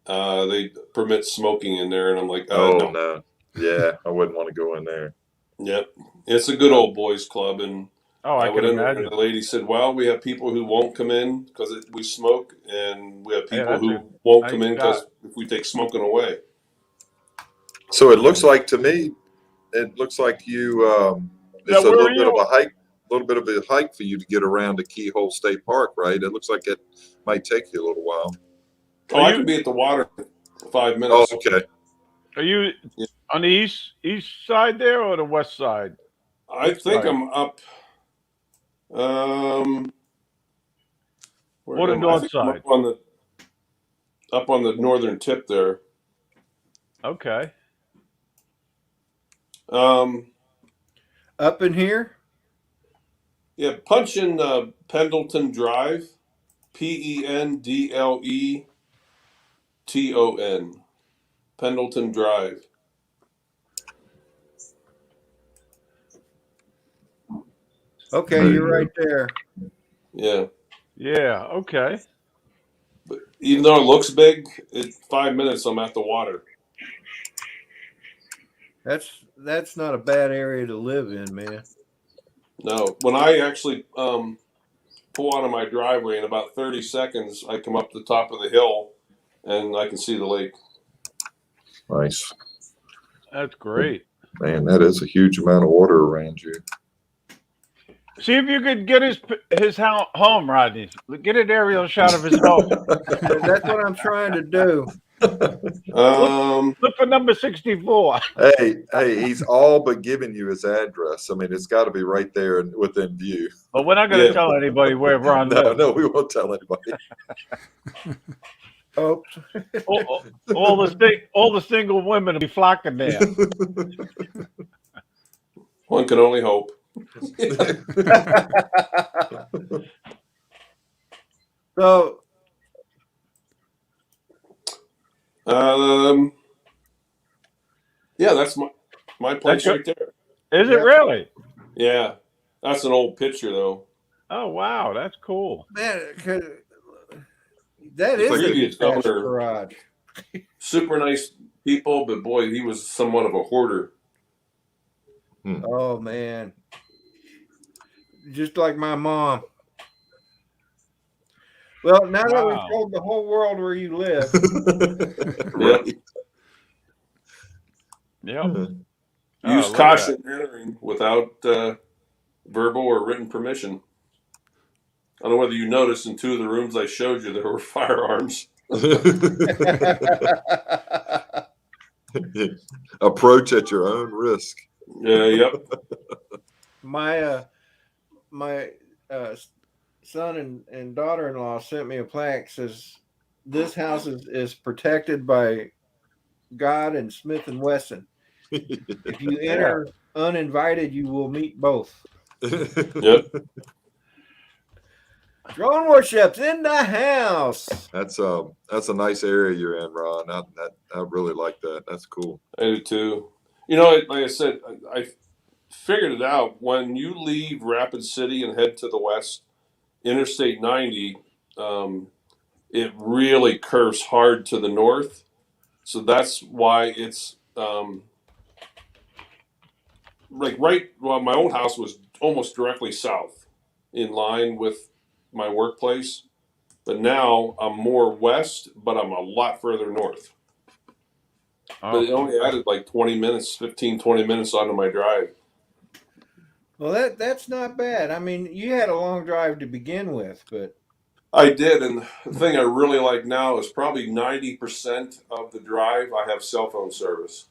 They permit smoking in there, and I'm like, no. Yeah, I wouldn't want to go in there. Yep. It's a good old boys club, and I went can in there, imagine. and the lady said, well, we have people who won't come in because we smoke, and we have people who won't come in because if we take smoking away. So it looks like to me, it looks like you, it's a little bit of a hike for you to get around to Keyhole State Park, right? It looks like it might take you a little while. I could be at the water in 5 minutes. Oh, okay. Are you on the east side there or the west side? I think I'm up. Or the north side? Up on the northern tip there. Okay. Up in here? Yeah, punch in Pendleton Drive, Pendleton, Pendleton Drive. Okay, you're right there. Yeah. Yeah. Okay. But even though it looks big, in 5 minutes I'm at the water. That's not a bad area to live in, man. No, when I actually pull out of my driveway in about 30 seconds, I come up the top of the hill and I can see the lake. Nice. That's great. Man, that is a huge amount of water around you. See if you could get his home, Rodney. Get an aerial shot of his home. That's what I'm trying to do. Look for number 64. Hey, he's all but giving you his address. I mean, it's got to be right there and within view. But we're not going to tell anybody where Ron lives. No, we won't tell anybody. Oh, all the single women will be flocking there. One can only hope. So, yeah, that's my place right there. Is it really? Yeah, that's an old picture though. Oh wow, that's cool. Man, 'cause that It's is like a previous detached owner. garage. Super nice people, but boy, he was somewhat of a hoarder. Oh man, just like my mom. Well, now that we've Wow. told the whole world where you live, Right. Yep. Use look at caution entering without verbal or written permission. I don't know whether you noticed in 2 of the rooms I showed you there were firearms. Approach at your own risk. Yep. my son and daughter-in-law sent me a plaque says this house is protected by God and Smith and Wesson. If you enter uninvited, you will meet both. Yep. Drone warships in the house. That's a nice area you're in, Ron. I really like that. That's cool. I do too. You know, like I said, I figured it out. When you leave Rapid City and head to the west, Interstate 90, it really curves hard to the north. So that's why it's like my old house was almost directly south in line with my workplace. But now I'm more west, but I'm a lot further north. But it only added like 20 minutes onto my drive. Well, that's not bad. I mean, you had a long drive to begin with, but I did, and the thing I really like now is probably 90% of the drive I have cell phone service.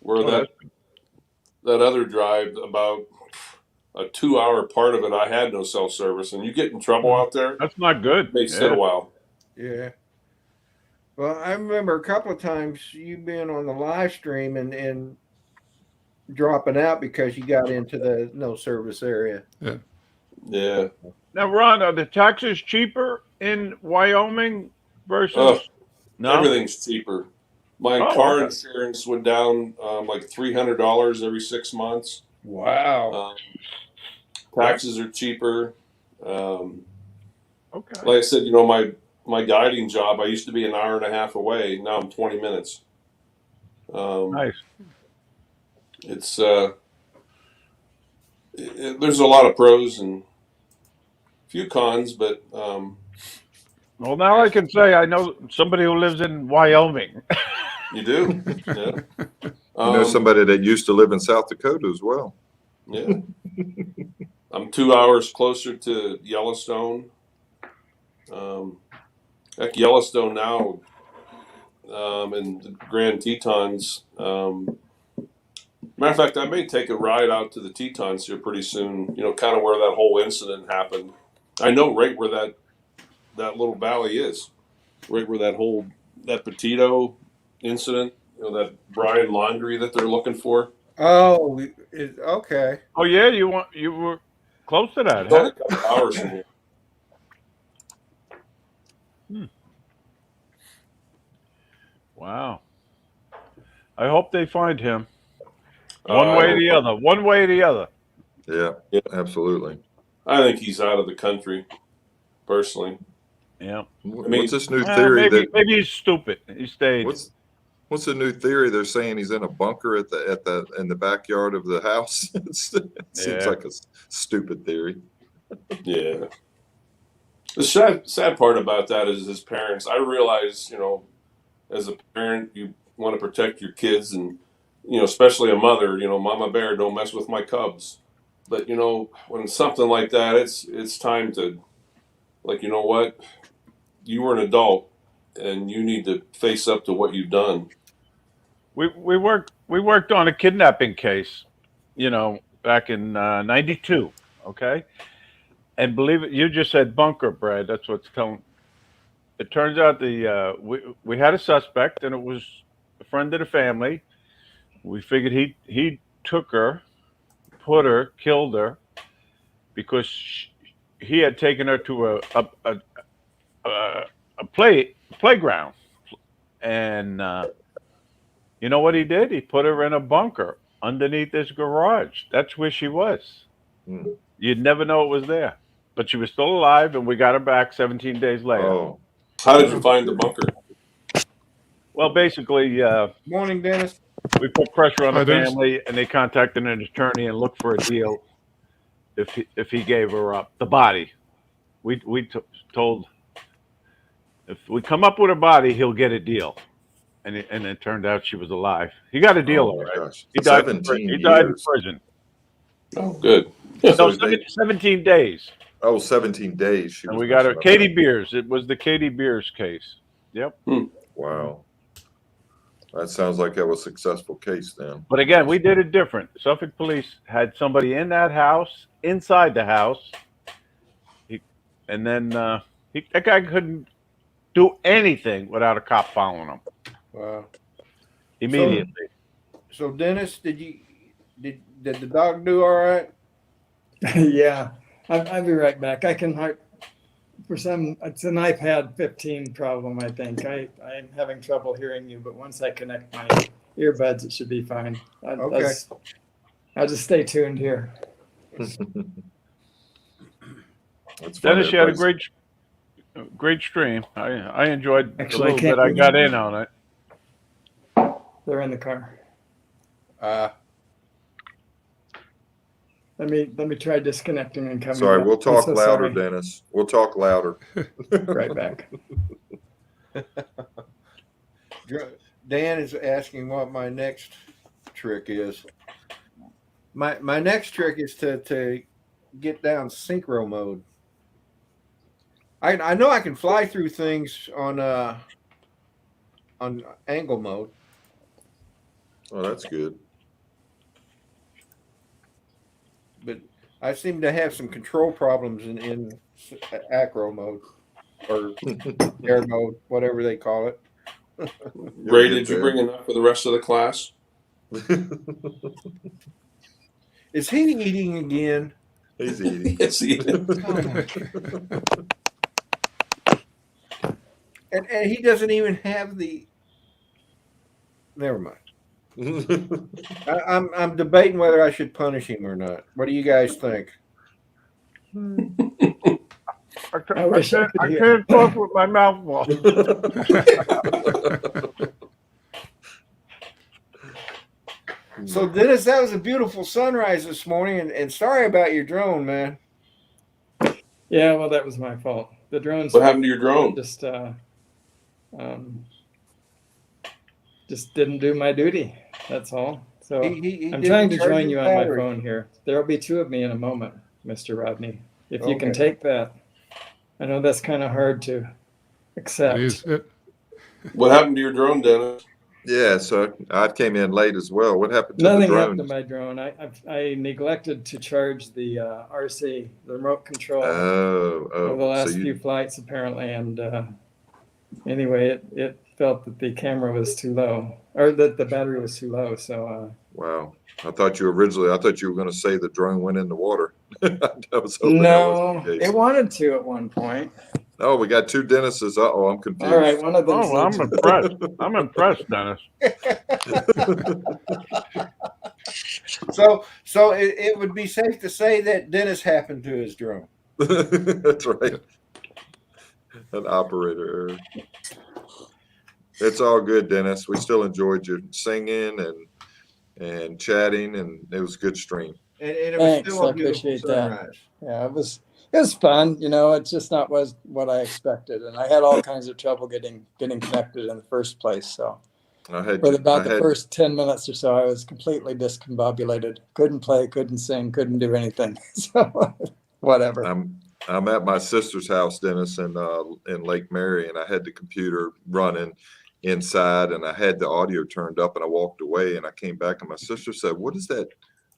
Where that other drive, about a 2-hour part of it, I had no cell service, and you get in trouble out there. That's not good. It may sit a while. yeah. Well, I remember a couple of times you being on the live stream and dropping out because you got into the no service area. Yeah. Now, Ron, are the taxes cheaper in Wyoming versus? No, Everything's cheaper. My car insurance went down like $300 every 6 months. Wow. Taxes are cheaper. Okay. Like I said, my guiding job, I used to be an hour and a half away. Now I'm 20 minutes. Nice. It's there's a lot of pros and a few cons, but Well, now I can say I know somebody who lives in Wyoming. you do. Yeah. You know somebody that used to live in South Dakota as well. Yeah. I'm 2 hours closer to Yellowstone. Heck, Yellowstone now, and the Grand Tetons. Matter of fact, I may take a ride out to the Tetons here pretty soon. Kind of where that whole incident happened. I know right where that little valley is, right where that Petito incident. That Brian Laundrie that they're looking for. Oh, okay. Oh yeah, you were close to that, It's only a couple hours from here. Wow. I hope they find him. One way or the other. One way or the other. Yeah, absolutely. I think he's out of the country, personally. Yeah. What's this new theory maybe he's stupid. He stayed. What's the new theory? They're saying he's in a bunker in the backyard of the house. It seems like a stupid theory. Yeah. The sad part about that is his parents. I realize, as a parent, you want to protect your kids, and especially a mother. Mama bear, don't mess with my cubs. But when something like that, it's time to, like, you know what, you were an adult, and you need to face up to what you've done. We worked on a kidnapping case, back in '92. Okay, and believe it, you just said bunker, Brad. That's what's telling. It turns out we had a suspect, and it was a friend of the family. We figured he took her, put her, killed her, because he had taken her to a playground, and you know what he did? He put her in a bunker underneath his garage. That's where she was. You'd never know it was there. but she was still alive, and we got her back 17 days later. Oh, How did you find the bunker? Well, basically, Morning, Dennis. we put pressure on Hi, the Dennis. family, and they contacted an attorney and looked for a deal if he gave her up. The body. We told if we come up with a body, he'll get a deal. And it turned out she was alive. He got a deal, oh all my right. gosh. He died. 17 He died in years. prison. Oh, good. No, So they, 17 days. oh, 17 days. She And was we got her. messing up. Katie Beers. It was the Katie Beers case. Yep. Wow. That sounds like that was a successful case then. But again, we did it different. Suffolk police had somebody in that house, inside the house. That guy couldn't do anything without a cop following him Wow. immediately. So Dennis, did the dog do all right? Yeah, I'll be right back. I can it's an iPad 15 problem, I think. I'm having trouble hearing you, but once I connect my earbuds, it should be fine. Okay. I'll just stay tuned here. That's Dennis, funny. you had a great stream. I enjoyed Actually, the I little can't bit I got remember. in on it. They're in the car. Let me try disconnecting and coming Sorry, back. we'll I'm talk so louder, sorry. Dennis. We'll talk louder. Right back. Dan is asking what my next trick is. My next trick is to get down synchro mode. I know I can fly through things on angle mode. Oh, that's good. But I seem to have some control problems in acro mode or air mode, whatever they call it. Ray, did you bring enough for the rest of the class? Is he eating again? He's eating. Yes, he is. Oh my. And he doesn't even have the. Never mind. I'm debating whether I should punish him or not. What do you guys think? I wish I could hear. can't talk with my mouth full. So Dennis, that was a beautiful sunrise this morning, and sorry about your drone, man. Yeah, well, that was my fault. The drones. What happened to your drone? Just didn't do my duty. That's all. So He I'm didn't trying to charge join his you on my battery. phone here. There'll be two of me in a moment, Mr. Rodney. If you can Okay. take that. I know that's kind of hard to accept. It is. What happened to your drone, Dennis? Yeah, so I came in late as well. What happened to Nothing the drone? happened to my drone. I neglected to charge the RC, the remote control, over the last few flights apparently, and anyway, it felt that the camera was too low, or that the battery was too low. So wow. I thought you were going to say the drone went in the water. I was hoping that no, wasn't the case. it wanted to at one point. Oh, we got two Dennises. Uh-oh, I'm confused. All right, one of them. Oh, I'm impressed. I'm impressed, Dennis. So it would be safe to say that Dennis happened to his drone. That's right. An operator error. It's all good, Dennis. We still enjoyed your singing and chatting, and it was a good stream. And it was Thanks, still I a beautiful appreciate that. sunrise. Yeah, it was fun. You know, it's just not what I expected, and I had all kinds of trouble getting connected in the first place. So for about the first 10 minutes or so, I was completely discombobulated. Couldn't play, couldn't sing, couldn't do anything. So whatever. I'm at my sister's house, Dennis, in Lake Mary, and I had the computer running inside, and I had the audio turned up, and I walked away, and I came back, and my sister said, "What is that?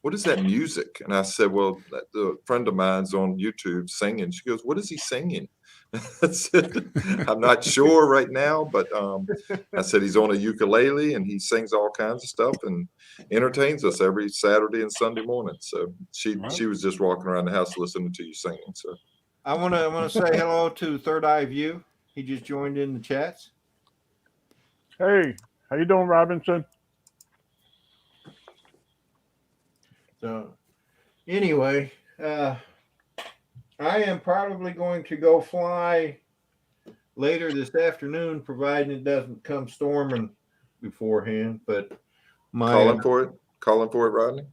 What is that music?" And I said, "Well, a friend of mine's on YouTube singing." She goes, "What is he singing?" I said, "I'm not sure right now, but I said he's on a ukulele and he sings all kinds of stuff and entertains us every Saturday and Sunday morning." So she was just walking around the house listening to you singing. So I want to say hello to Third Eye View. He just joined in the chats. Hey, how you doing, Robinson? So anyway, I am probably going to go fly later this afternoon, providing it doesn't come storming beforehand. But calling for it, Rodney.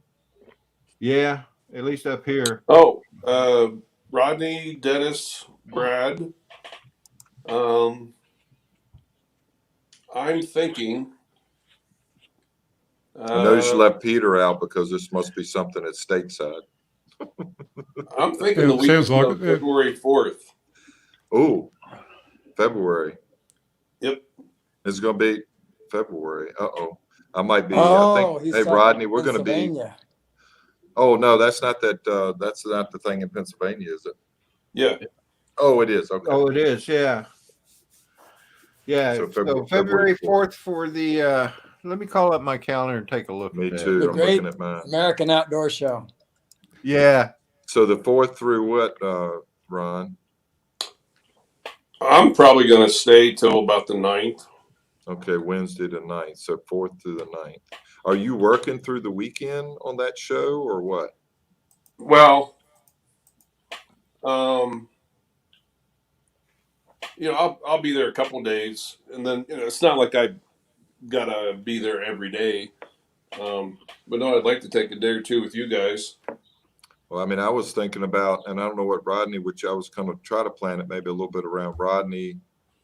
Yeah, at least up here. Oh, Rodney, Dennis, Brad. I'm thinking. I noticed you left Peter out because this must be something at stateside. I'm thinking the week of February 4th. Oh, February. Yep. It's going to be February. Uh-oh. I might be. Oh, I think. Hey, Rodney, we're going to be. Oh no, that's not that. That's not the thing in Pennsylvania, is it? Yeah. Oh, it is. Okay. Oh, it is. Yeah. Yeah. So February 4th for the. Let me call up my calendar and take a look. Me too. The I'm great looking at mine. American Outdoor Show. Yeah. So the 4th through what, Ron? I'm probably going to stay till about the 9th. Okay, Wednesday the 9th. So 4th through the 9th. Are you working through the weekend on that show or what? Well, I'll be there a couple of days, and then it's not like I gotta be there every day. But no, I'd like to take a day or two with you guys. Well, I mean, I was thinking about, and I don't know what Rodney, which I was going to try to plan it maybe a little bit around Rodney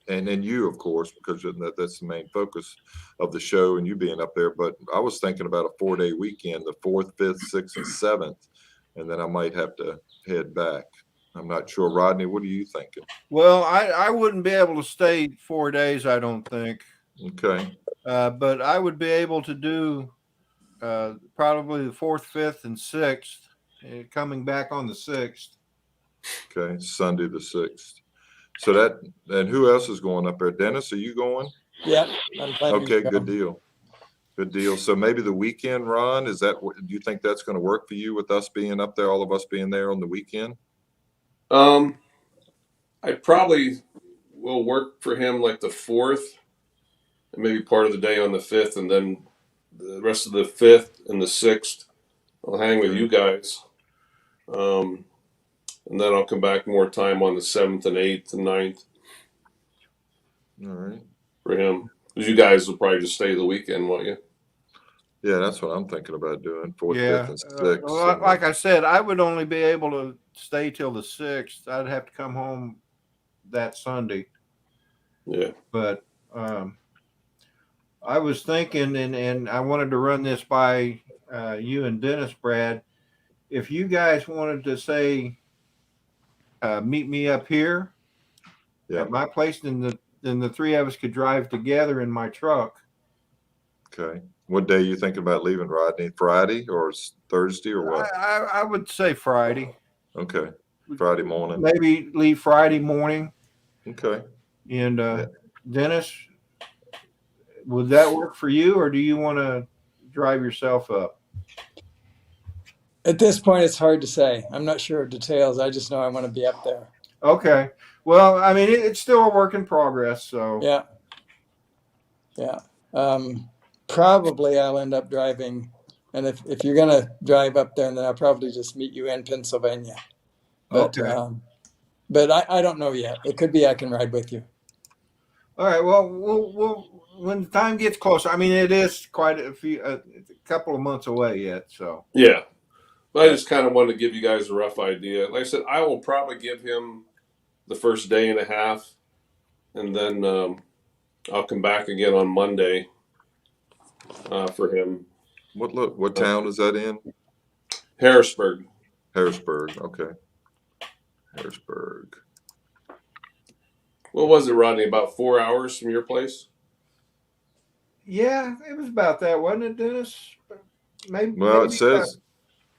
and then you, of course, because that's the main focus of the show and you being up there. But I was thinking about a 4-day weekend, the 4th, 5th, 6th, and 7th, and then I might have to head back. I'm not sure. Rodney, what are you thinking? Well, I wouldn't be able to stay 4 days, I don't think. Okay. But I would be able to do probably the 4th, 5th, and 6th, coming back on the 6th. Okay, Sunday the 6th. So that, and who else is going up there? Dennis, are you going? Yeah. I'm planning okay, to go. good deal. Good deal. So maybe the weekend, Ron, do you think that's going to work for you with us being up there, all of us being there on the weekend? I probably will work for him like the 4th and maybe part of the day on the 5th, and then the rest of the 5th and the 6th I'll hang with you guys. And then I'll come back more time on the 7th and 8th and 9th. All right. For him. Because you guys will probably just stay the weekend, won't you? Yeah, that's what I'm thinking about doing. 4th, Yeah. 5th, and 6th. Well, like I said, I would only be able to stay till the 6th. I'd have to come home that Sunday. Yeah. But I was thinking, and I wanted to run this by you and Dennis, Brad. If you guys wanted to say, meet me up here at my place, then the three of us could drive together in my truck. Okay. What day are you thinking about leaving, Rodney? Friday or Thursday or what? I would say Friday. Okay. Friday morning. Maybe leave Friday morning. Okay. And Dennis, would that work for you, or do you want to drive yourself up? At this point, it's hard to say. I'm not sure of details. I just know I want to be up there. Okay. Well, I mean, it's still a work in progress. So yeah. Probably I'll end up driving, and if you're gonna drive up there, then I'll probably just meet you in Pennsylvania. But, okay. But I don't know yet. It could be I can ride with you. All right. Well, we'll when the time gets closer. I mean, it is quite a couple of months away yet. So yeah. I just kind of wanted to give you guys a rough idea. Like I said, I will probably give him the first day and a half, and then I'll come back again on Monday for him. What town is that in? Harrisburg. Harrisburg. Okay. Harrisburg. What was it, Rodney? About 4 hours from your place? Yeah, it was about that, wasn't it, Dennis? Maybe. Well, it says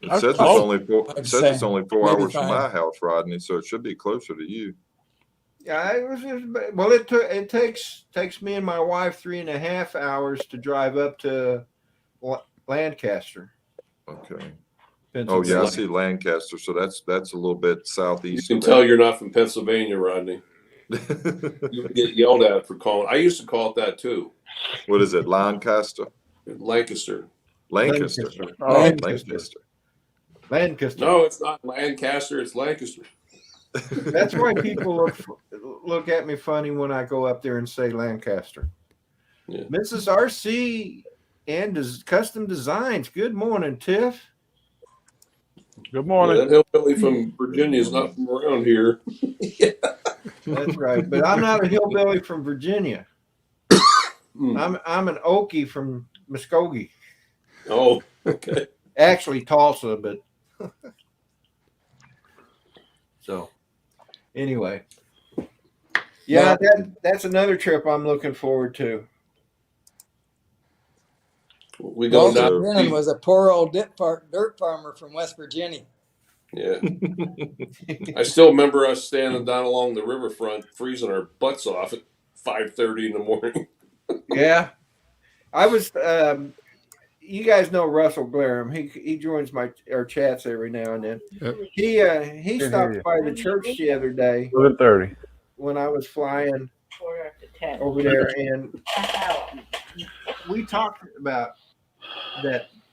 it's only 4. It says it's only 4 hours from my house, Rodney. So it should be closer to you. Yeah, well, it takes me and my wife 3.5 hours to drive up to Lancaster. Okay. Oh yeah, I see Lancaster. So that's a little bit southeast. You can tell you're not from Pennsylvania, Rodney. You get yelled at for calling. I used to call it that too. What is it? Lancaster? Lancaster. Lancaster. Oh, Lancaster. Lancaster. No, it's not Lancaster. It's Lancaster. That's why people look at me funny when I go up there and say Lancaster. Yeah. Mrs. RC and Custom Designs. Good morning, Tiff. Good morning. Yeah, that hillbilly from Virginia is not from around here. Yeah. That's right. But I'm not a hillbilly from Virginia. I'm an Okie from Muskogee. Oh, okay. Actually, Tulsa, but so anyway. Yeah, that's another trip I'm looking forward to. We go down. Brennan was a poor old dirt farmer from West Virginia. Yeah. I still remember us standing down along the riverfront, freezing our butts off at 5:30 in the morning. Yeah. I was you guys know Russell Glarham. He joins our chats every now and then. Yep. He stopped by the church the other day. 11:30. When I was flying over there, and we talked about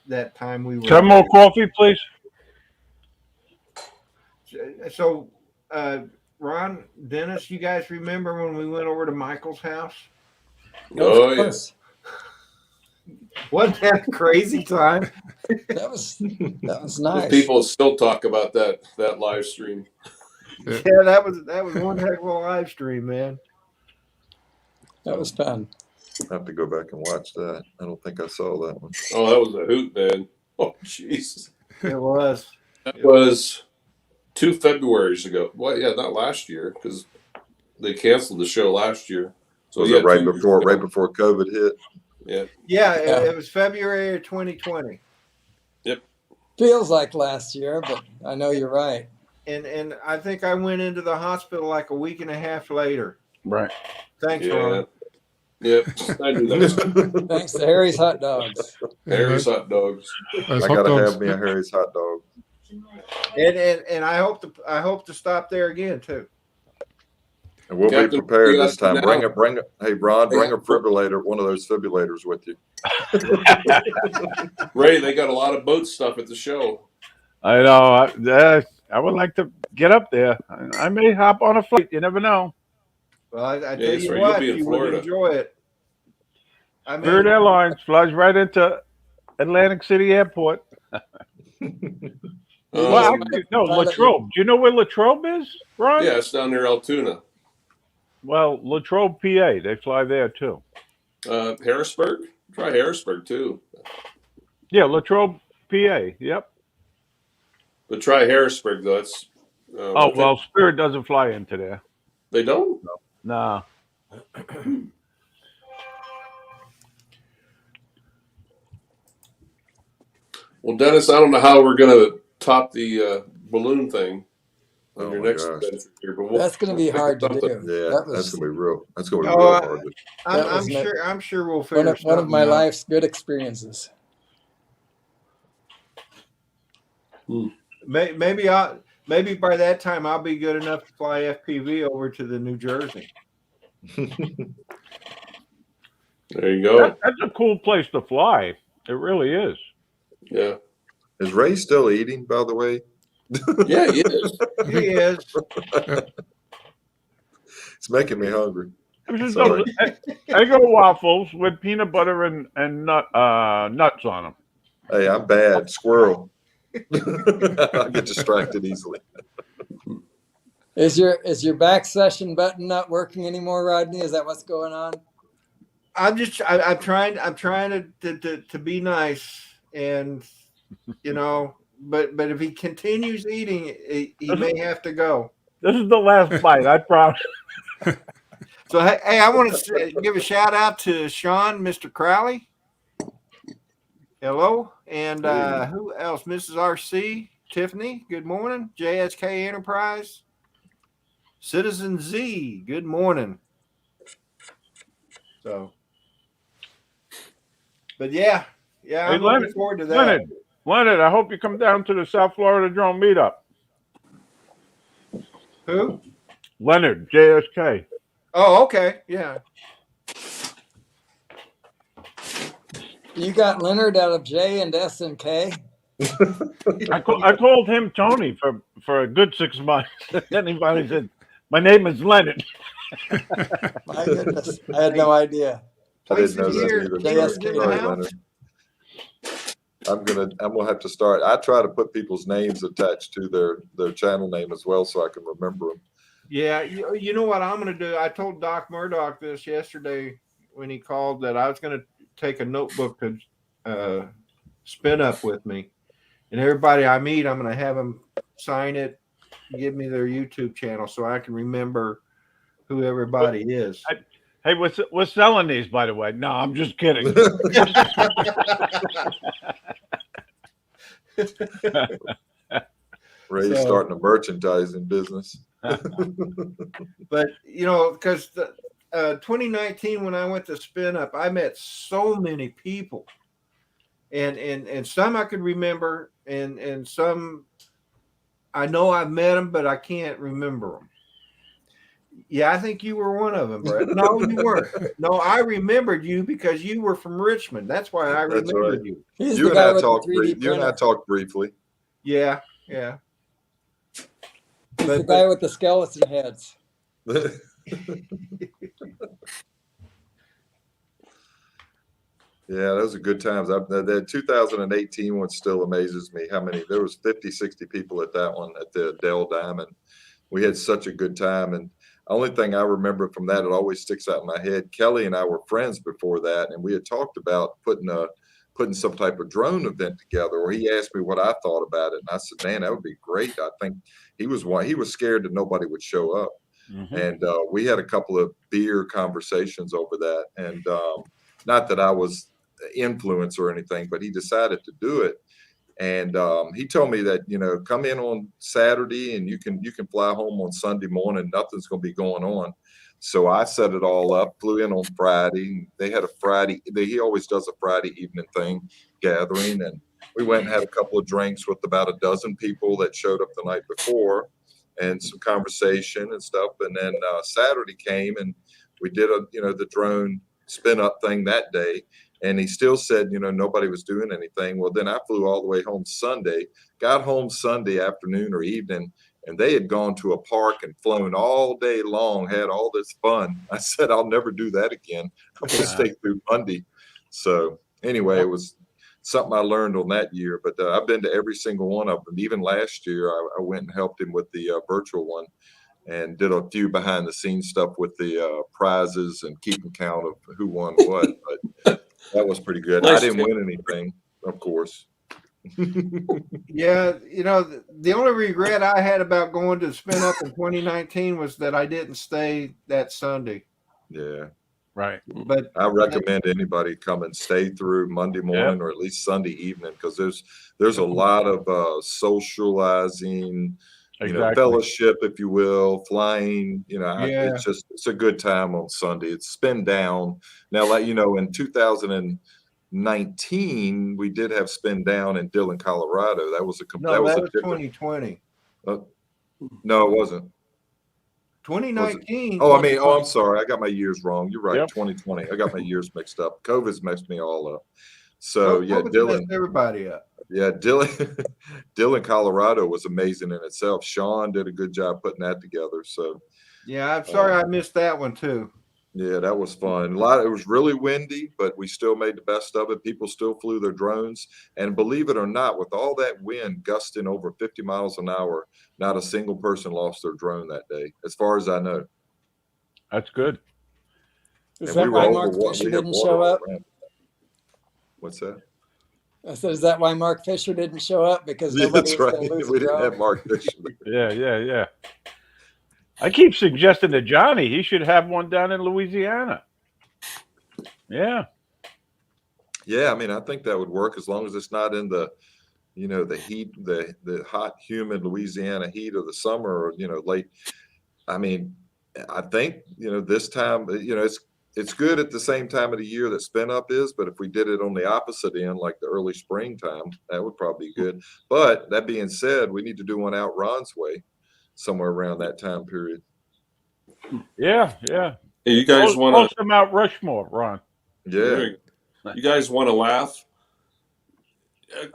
that time we were. 10 more coffee, please. So, Ron, Dennis, you guys remember when we went over to Michael's house? Oh, yes. Wasn't that a crazy time? That was nice. People still talk about that live stream. Yeah, that was one heck of a live stream, man. That was fun. I have to go back and watch that. I don't think I saw that one. Oh, that was a hoot, man. Oh, jeez. It was. That was 2 Februarys ago. Well, yeah, not last year because they canceled the show last year. So was it right before COVID hit? Yeah. Yeah, it was February of 2020. Yep. Feels like last year, but I know you're right. And I think I went into the hospital like a week and a half later. Right. Thanks, Ron. Yep. I do that. Thanks to Harry's Hot Dogs. Harry's Hot Dogs. I gotta have me a Harry's Hot Dog. And I hope to stop there again too. And we'll be prepared this time. Bring a hey Ron, bring a fibrillator, one of those fibrillators with you. Ray, they got a lot of boat stuff at the show. I know. I would like to get up there. I may hop on a flight. You never know. Well, I tell you what, you would enjoy it. I mean, Spirit Airlines flies right into Atlantic City Airport. Well, actually, no, Latrobe. Do you know where Latrobe is, Ron? Yeah, it's down near Altoona. Well, Latrobe, PA. They fly there too. Harrisburg? Try Harrisburg too. Yeah, Latrobe, PA. Yep. But try Harrisburg though. That's well, Spirit doesn't fly into there. They don't? No. Well, Dennis, I don't know how we're going to top the balloon thing on your next adventure here, but that's going to be hard to do. Yeah, that's going to be real. That's going to be real hard. I'm sure we'll figure one of my life's good experiences. Maybe by that time I'll be good enough to fly FPV over to the New Jersey. There you go. That's a cool place to fly. It really is. Yeah. Is Ray still eating, by the way? Yeah, he is. He is. It's making me hungry. Eggo waffles with peanut butter and nuts on them. Hey, I'm bad. Squirrel. I get distracted easily. Is your back session button not working anymore, Rodney? Is that what's going on? I'm trying to be nice, and but if he continues eating, he may have to go. This is the last bite, I promise. So hey, I want to give a shout out to Sean, Mr. Crowley. Hello, and who else? Mrs. RC, Tiffany. Good morning. JSK Enterprise. Citizen Z. Good morning. So, but yeah, I'm looking forward to that. Leonard, I hope you come down to the South Florida Drone Meetup. Who? Leonard, JSK. Oh, okay. Yeah. You got Leonard out of J and S and K? I called him Tony for a good 6 months. Then he finally said, "My name is Leonard." My goodness, I had no idea. I didn't know that Here, either. Keeler's JSK. in the Sorry, house. Leonard. I'm gonna have to start. I try to put people's names attached to their channel name as well, so I can remember them. Yeah, you know what I'm going to do? I told Doc Murdoch this yesterday when he called that I was going to take a notebook to spin up with me. And everybody I meet, I'm going to have them sign it, give me their YouTube channel so I can remember who everybody is. Hey, we're selling these, by the way. No, I'm just kidding. Ray's starting a merchandising business. But, you know, because 2019, when I went to Spin Up, I met so many people. And some I could remember, and some I know I've met them, but I can't remember them. Yeah, I think you were one of them, Brett. No, you weren't. No, I remembered you because you were from Richmond. That's why I remembered you. He's You the and guy I with talked. the 3D You and I printer. talked briefly. Yeah. He's the guy with the skeleton heads. Yeah, those are good times. The 2018 one still amazes me. How many? There was 50, 60 people at that one at the Dell Diamond. We had such a good time. And the only thing I remember from that, it always sticks out in my head. Kelly and I were friends before that, and we had talked about putting some type of drone event together. Where he asked me what I thought about it, and I said, "Man, that would be great." I think he was scared that nobody would show up, and we had a couple of beer conversations over that. And not that I was influence or anything, but he decided to do it. And he told me that, come in on Saturday and you can fly home on Sunday morning. Nothing's going to be going on. So I set it all up, flew in on Friday. They had a Friday. He always does a Friday evening thing, gathering. And we went and had a couple of drinks with about a dozen people that showed up the night before and some conversation and stuff. And then Saturday came and we did the drone spin up thing that day. And he still said, nobody was doing anything. Well, then I flew all the way home Sunday, got home Sunday afternoon or evening, and they had gone to a park and flown all day long, had all this fun. I said, I'll never do that again. I'm going to stay through Monday. So anyway, it was something I learned on that year. But I've been to every single one of them. Even last year, I went and helped him with the virtual one and did a few behind the scenes stuff with the prizes and keeping count of who won what. But that was pretty good. Nice. I didn't win anything, of course. Yeah, the only regret I had about going to Spin Up in 2019 was that I didn't stay that Sunday. Yeah. Right. But I recommend anybody come and stay through Monday morning or at least Sunday evening, because there's a lot of socializing, fellowship, if you will, flying. It's a good time on Sunday. It's spin down. Now, in 2019, we did have spin down in Dillon, Colorado. That was that was 2020. No, it wasn't. 2019. I'm sorry. I got my years wrong. You're right. Yep. 2020. I got my years mixed up. COVID's messed me all up. So Dillon, messed everybody up. Yeah, Dillon, Colorado was amazing in itself. Sean did a good job putting that together. So yeah, I'm sorry I missed that one too. Yeah, that was fun. It was really windy, but we still made the best of it. People still flew their drones. And believe it or not, with all that wind gusting over 50 miles an hour, not a single person lost their drone that day, as far as I know. That's good. Is that why Mark Fisher didn't show up? What's that? I said, is that why Mark Fisher didn't show up? Because nobody was going to lose we a didn't drone? have Mark Fisher. Yeah. I keep suggesting to Johnny he should have one down in Louisiana. Yeah. Yeah, I think that would work as long as it's not in the heat, the hot, humid Louisiana heat of the summer or, late. I think, this time, it's good at the same time of the year that spin up is, but if we did it on the opposite end, like the early springtime, that would probably be good. But that being said, we need to do one out Ron's way somewhere around that time period. Yeah. Hey, you guys want to Mount Rushmore, Ron? Yeah. You guys want to laugh?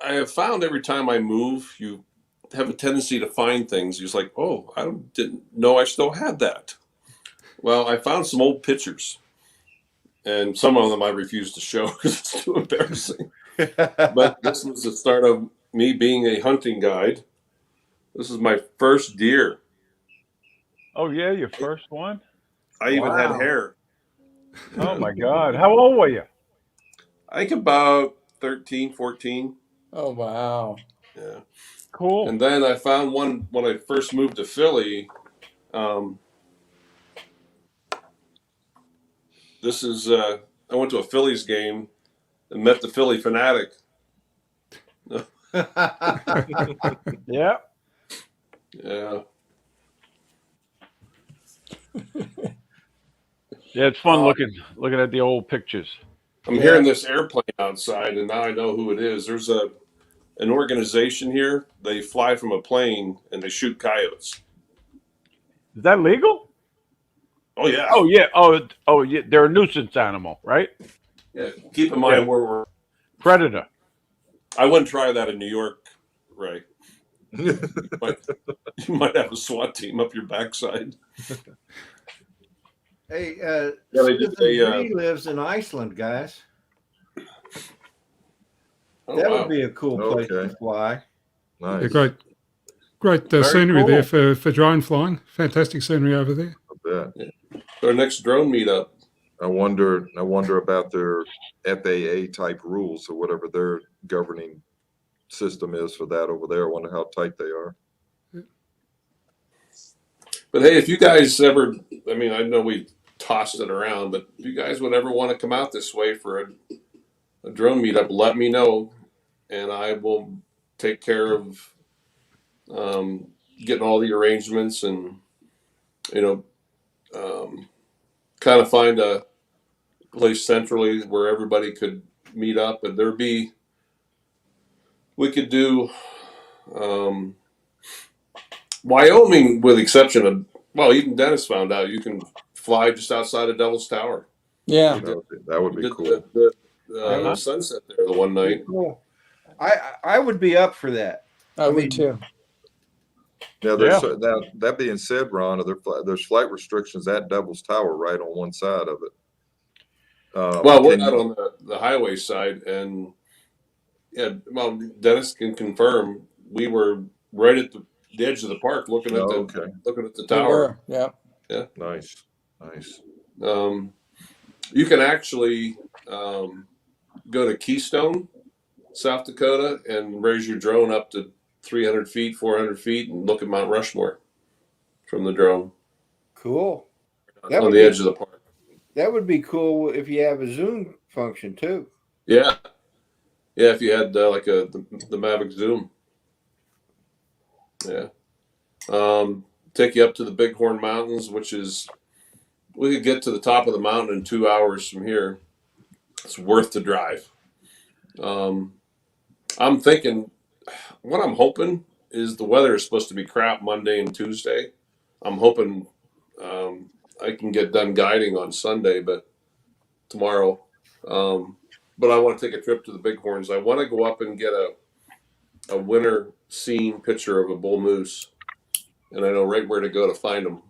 I have found every time I move, you have a tendency to find things. You're just like, oh, I didn't know I still had that. Well, I found some old pictures, and some of them I refuse to show because it's too embarrassing. But this was the start of me being a hunting guide. This is my first deer. Oh yeah, your first one. I even had hair. Oh my God! How old were you? I think about 13, 14. Oh, wow. Yeah. Cool. And then I found one when I first moved to Philly. This is I went to a Phillies game and met the Philly fanatic. Yeah. Yeah. Yeah, it's fun looking at the old pictures. I'm hearing this airplane outside, and now I know who it is. There's an organization here. They fly from a plane and they shoot coyotes. Is that legal? Oh yeah. Oh yeah. Oh yeah. They're a nuisance animal, right? Yeah. Keep in mind where we're predator. I wouldn't try that in New York, Ray. You might have a SWAT team up your backside. Hey, yeah, he lives in Iceland, guys. Oh, that wow. would be a cool place to fly. Nice. Yeah, great scenery cool. there for drone flying. Fantastic scenery over there. Yeah. Our next drone meetup. I wonder about their FAA type rules or whatever their governing system is for that over there. I wonder how tight they are. But hey, if you guys ever, I mean, I know we tossed it around, but if you guys would ever want to come out this way for a drone meetup, let me know, and I will take care of getting all the arrangements and, kind of find a place centrally where everybody could meet up. And we could do Wyoming, with the exception of, well, even Dennis found out you can fly just outside of Devil's Tower. Yeah, that would be cool. The sunset there the one night. Cool. I would be up for that. I would too. Now, that being said, Ron, there's flight restrictions at Devil's Tower right on one side of it. Well, we're not on the highway side, and well, Dennis can confirm we were right at the edge of the park, looking at the tower. Yeah. Nice. You can actually go to Keystone, South Dakota, and raise your drone up to 300 feet, 400 feet, and look at Mount Rushmore from the drone. Cool. On the edge of the park. That would be cool if you have a Zoom function too. Yeah. Yeah, if you had like the Mavic Zoom. Yeah. Take you up to the Bighorn Mountains, which is, we could get to the top of the mountain in 2 hours from here. It's worth the drive. I'm thinking, what I'm hoping is the weather is supposed to be crap Monday and Tuesday. I'm hoping I can get done guiding on Sunday, but tomorrow. But I want to take a trip to the Bighorns. I want to go up and get a winter scene picture of a bull moose, and I know right where to go to find them.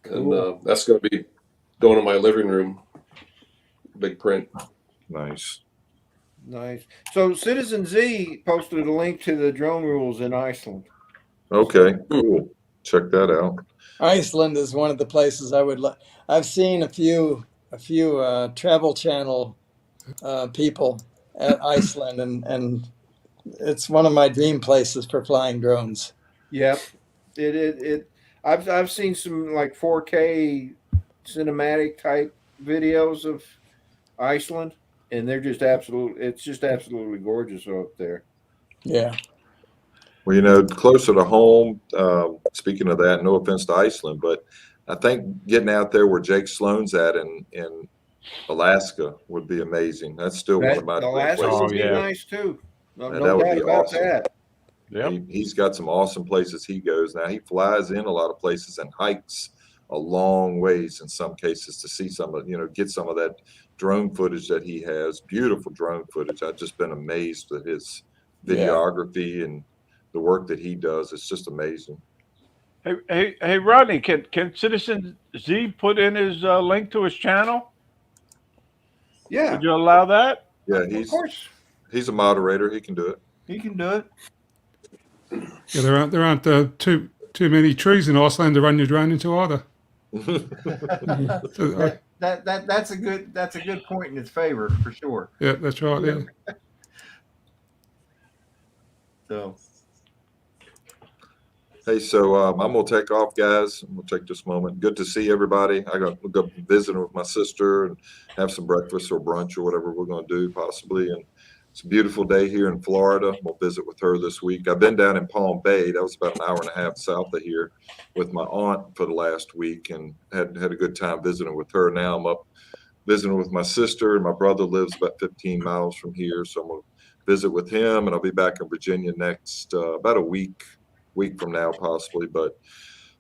Cool. And that's going to be going in my living room, big print. Nice. So Citizen Z posted a link to the drone rules in Iceland. Okay, cool. Check that out. Iceland is one of the places I would like. I've seen a few Travel Channel people at Iceland, and it's one of my dream places for flying drones. Yep. I've seen some like 4K cinematic type videos of Iceland, and they're just absolutely gorgeous up there. Yeah. Well, closer to home, speaking of that, no offense to Iceland, but I think getting out there where Jake Sloan's at in Alaska would be amazing. That's still one of my Alaska places. would be nice too. No that would doubt be about awesome. that. Yep. He's got some awesome places he goes. Now, he flies in a lot of places and hikes a long ways in some cases to see some of, get some of that drone footage that he has. Beautiful drone footage. I've just been amazed at his Yeah. videography and the work that he does. It's just amazing. Hey, Rodney, can Citizen Z put in his link to his channel? Yeah, Would you allow that? Yeah, of course he's a moderator. He can do it. he can do it. Yeah, there aren't too many trees in Iceland to run your drone into either. So, That's a good point in its favor for sure. yeah, that's right. Yeah. So Hey, so I'm gonna take off, guys. I'm gonna take this moment. Good to see everybody. I got to go visiting with my sister and have some breakfast or brunch or whatever we're gonna do possibly. And it's a beautiful day here in Florida. We'll visit with her this week. I've been down in Palm Bay. That was about an hour and a half south of here with my aunt for the last week and had a good time visiting with her. Now I'm up visiting with my sister. My brother lives about 15 miles from here, so I'm gonna visit with him, and I'll be back in Virginia next about a week from now possibly. But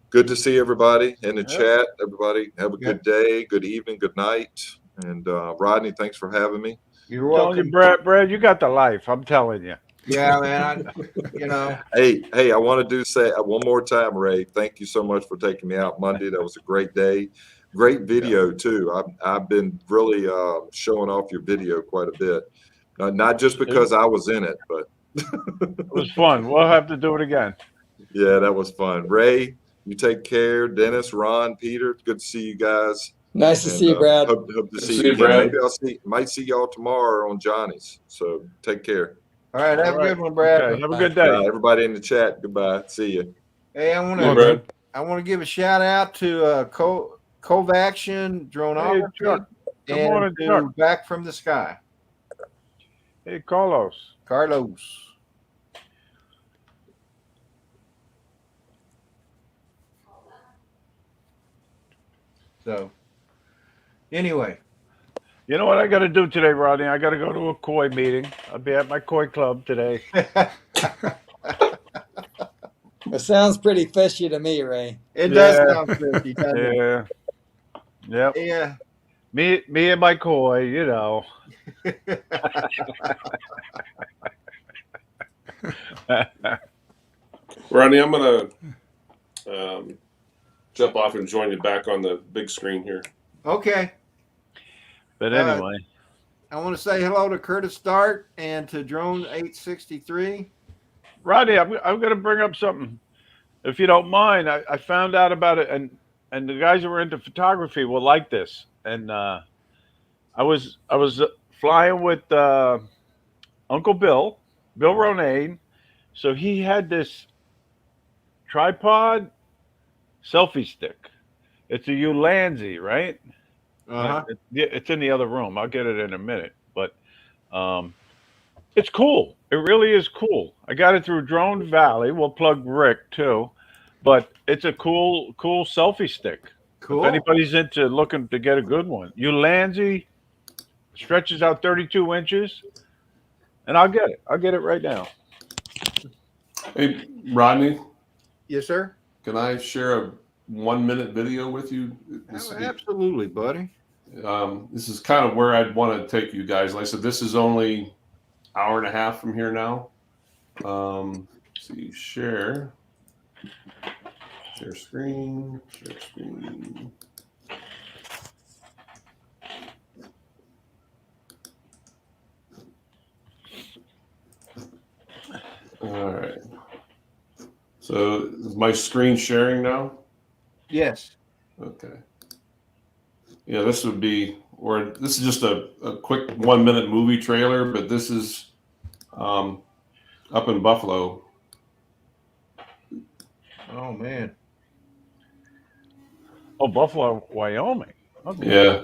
good to see everybody in the chat. Everybody have a good day, good evening, good night. And Rodney, thanks for having me. you're welcome. Telling you, Brad, you got the life. I'm telling you. Yeah, man. Hey, I want to say one more time, Ray. Thank you so much for taking me out Monday. That was a great day. Great video too. I've been really showing off your video quite a bit. Not just because I was in it, but it was fun. We'll have to do it again. Yeah, that was fun. Ray, you take care. Dennis, Ron, Peter, good to see you guys. Nice to see you, Brad. Hope to see you again. Maybe might see y'all tomorrow on Johnny's. So take care. All right, have a good one, Brad. Okay, have a good day. Everybody in the chat, goodbye. See you. Hey, I want to give a shout out to Covaction Droneography and to Back from the Sky. Hey, Carlos. So, anyway. You know what I got to do today, Rodney? I got to go to a koi meeting. I'll be at my koi club today. It sounds pretty fishy to me, Ray. It does sound fishy, doesn't it? Yeah. Yep. Yeah. Me and my koi, you know. Rodney, I'm gonna jump off and join you back on the big screen here. Okay. But anyway, I want to say hello to Curtis Dart and to Drone 863. Rodney, I'm going to bring up something, if you don't mind. I found out about it, and the guys who are into photography will like this. And I was flying with Uncle Bill Ronayne. So he had this tripod selfie stick. It's a Ulanzi, right? Uh-huh. It's in the other room. I'll get it in a minute. But it's cool. It really is cool. I got it through Drone Valley. We'll plug Rick too. But it's a cool selfie stick. Cool. If anybody's into looking to get a good one. Ulanzi stretches out 32 inches. And I'll get it. I'll get it right now. Hey, Rodney. Yes, sir. Can I share a 1-minute video with you? Absolutely, buddy. This is kind of where I'd want to take you guys. Like I said, this is only an hour and a half from here now. Let's see, share screen. All right. So is my screen sharing now? Yes. Okay. Yeah, this would be, or this is just a quick 1-minute movie trailer, but this is up in Buffalo. Oh, man. Oh, Buffalo, Wyoming. Okay. Yeah.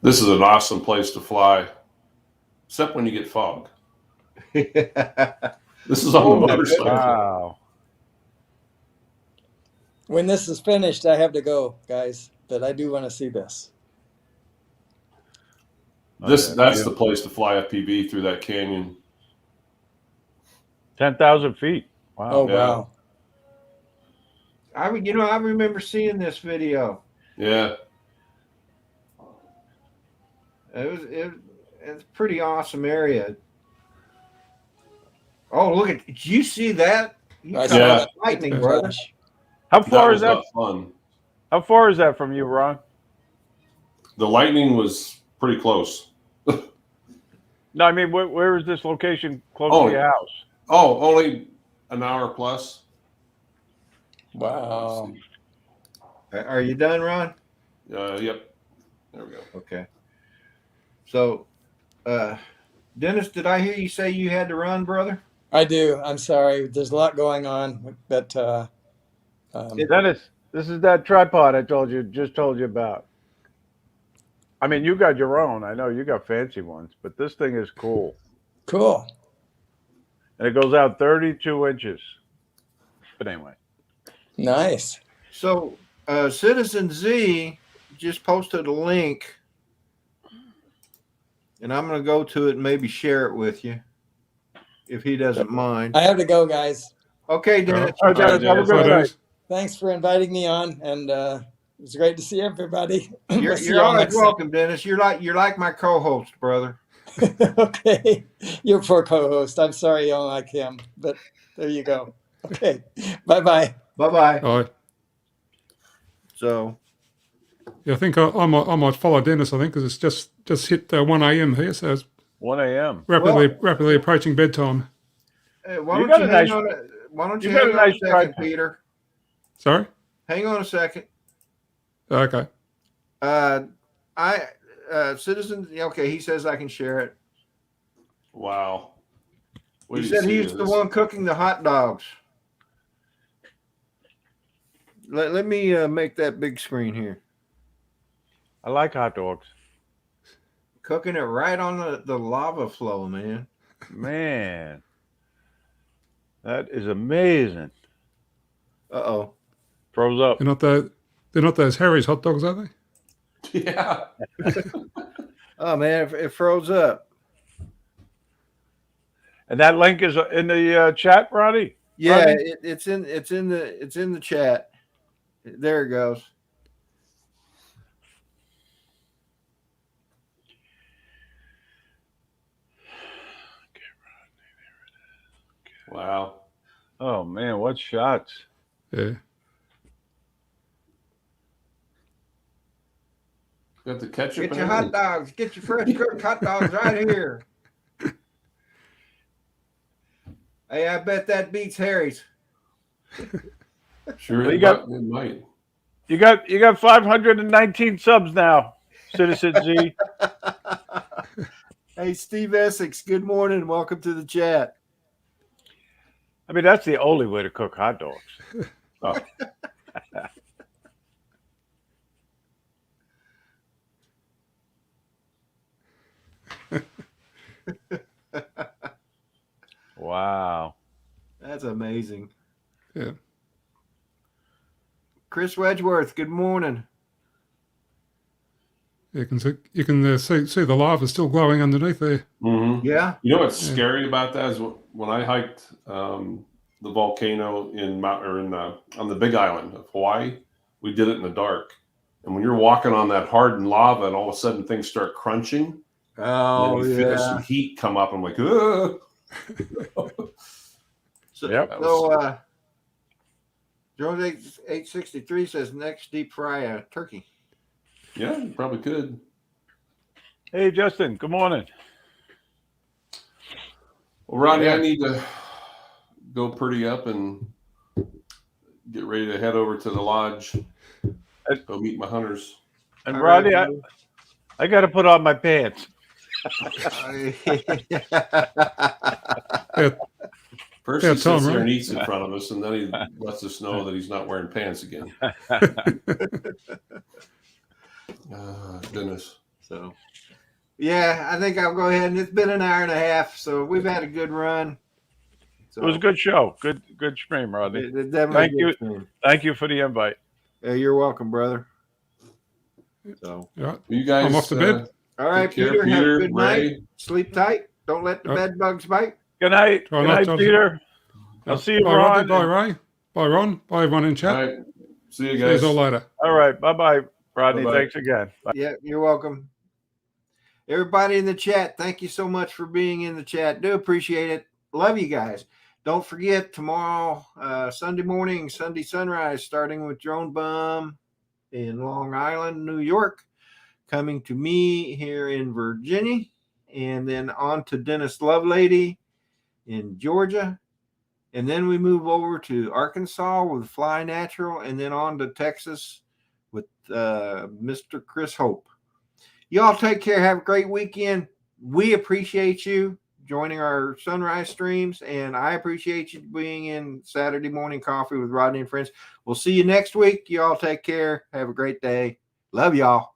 This is an awesome place to fly, except when you get fog. This is on the motorcycle. Wow. When this is finished, I have to go, guys. But I do want to see this. That's the place to fly FPV through that canyon. 10,000 feet. Wow. Oh, wow. I remember seeing this video. Yeah. It's a pretty awesome area. Oh, look at! Did you see that? You I caught saw Yeah. that lightning, brother. flash. How That far was is that? fun. How far is that from you, Ron? The lightning was pretty close. No, I mean, where is this location close to your house? Oh, only an hour plus. Wow. Are you done, Ron? Yep. There we go. Okay. So, Dennis, did I hear you say you had to run, brother? I do. I'm sorry. There's a lot going on, but Dennis, this is that tripod I just told you about. I mean, you got your own. I know you got fancy ones, but this thing is cool. cool. And it goes out 32 inches. But anyway. Nice. So, Citizen Z just posted a link, and I'm going to go to it and maybe share it with you, if he doesn't mind. I have to go, guys. Okay, Dennis. All right, Dennis, have a good night. Thanks for inviting me on, and it was great to see everybody. You're, We'll see you're y'all always next welcome, Dennis. You're like my co-host, brother. time. Okay, your poor co-host. I'm sorry you don't like him, but there you go. Okay, bye-bye. Bye-bye. All right. So, Yeah, I think I might follow Dennis. I think because it's just hit 1 a.m. here, so it's 1 a.m. rapidly approaching bedtime. hey, why You don't got you a hang nice- on? Why don't you you got hang a on nice a second, tripod. Peter? Sorry. Hang on a second. Okay. Citizen. Okay, he says I can share it. Wow. Wait He till you said see he's the this. one cooking the hot dogs. Let me make that big screen here. I like hot dogs. Cooking it right on the lava flow, man. Man. That is amazing. Uh-oh. Froze up. They're not those Harry's hot dogs, are they? Yeah. Oh man, it froze up. And that link is in the chat, Rodney? Yeah, Rodney? it's in the chat. There it goes. Wow. Oh man, what shots. Yeah. Got the ketchup Get in your it? hot dogs. Get your fresh cooked hot dogs right here. Hey, I bet that beats Harry's. Sure, Well, it might. You got 519 subs now, Citizen Z. Hey, Steve Essex, good morning. Welcome to the chat. I mean, that's the only way to cook hot dogs. Oh. Wow. That's amazing. Yeah. Chris Wedgeworth, good morning. You can see the lava still glowing underneath there. Mm-hmm. Yeah. You know what's scary about that is when I hiked the volcano on the Big Island of Hawaii, we did it in the dark. And when you're walking on that hardened lava and all of a sudden things start crunching, Oh, and you feel yeah. some heat come up. I'm like, ugh. So, Yep. Jones 863 says next deep fry a turkey. Yeah, you probably could. Hey, Justin, good morning. Well, Rodney, Yeah. I need to go pretty up and get ready to head over to the lodge. Go meet my hunters. And All Rodney, right, I got to put on my pants. First, Yeah, he Tom, sits there right? and eats in front of us, and then he lets us know that he's not wearing pants again. Goodness. So, yeah, I think I'll go ahead. And it's been an hour and a half, so we've had a good run. So, It was a good show. Good stream, Rodney. it definitely Thank good you. stream. Thank you for the invite. Yeah, you're welcome, brother. So, Yeah. You guys, I'm off to bed. all right, take care, Peter, have a Peter, good night. Ray. Sleep tight. Don't let the bed bugs bite. Good night. Try Good not night, to- Peter. I'll see you, Bye, Ron. Rodney. Bye, Ray. Bye, Ron. Bye, everyone in All chat. right. See you See guys. you all later. All right. Bye-bye, Rodney. Bye-bye. Thanks again. Bye. Yeah, you're welcome. Everybody in the chat, thank you so much for being in the chat. Do appreciate it. Love you guys. Don't forget tomorrow, Sunday morning, Sunday sunrise, starting with Drone Bum in Long Island, New York, coming to me here in Virginia, and then on to Dennis Lovelady in Georgia. And then we move over to Arkansas with Fly Natural, and then on to Texas with Mr. Chris Hope. Y'all take care. Have a great weekend. We appreciate you joining our sunrise streams, and I appreciate you being in Saturday Morning Coffee with Rodney and Friends. We'll see you next week. Y'all take care. Have a great day. Love y'all.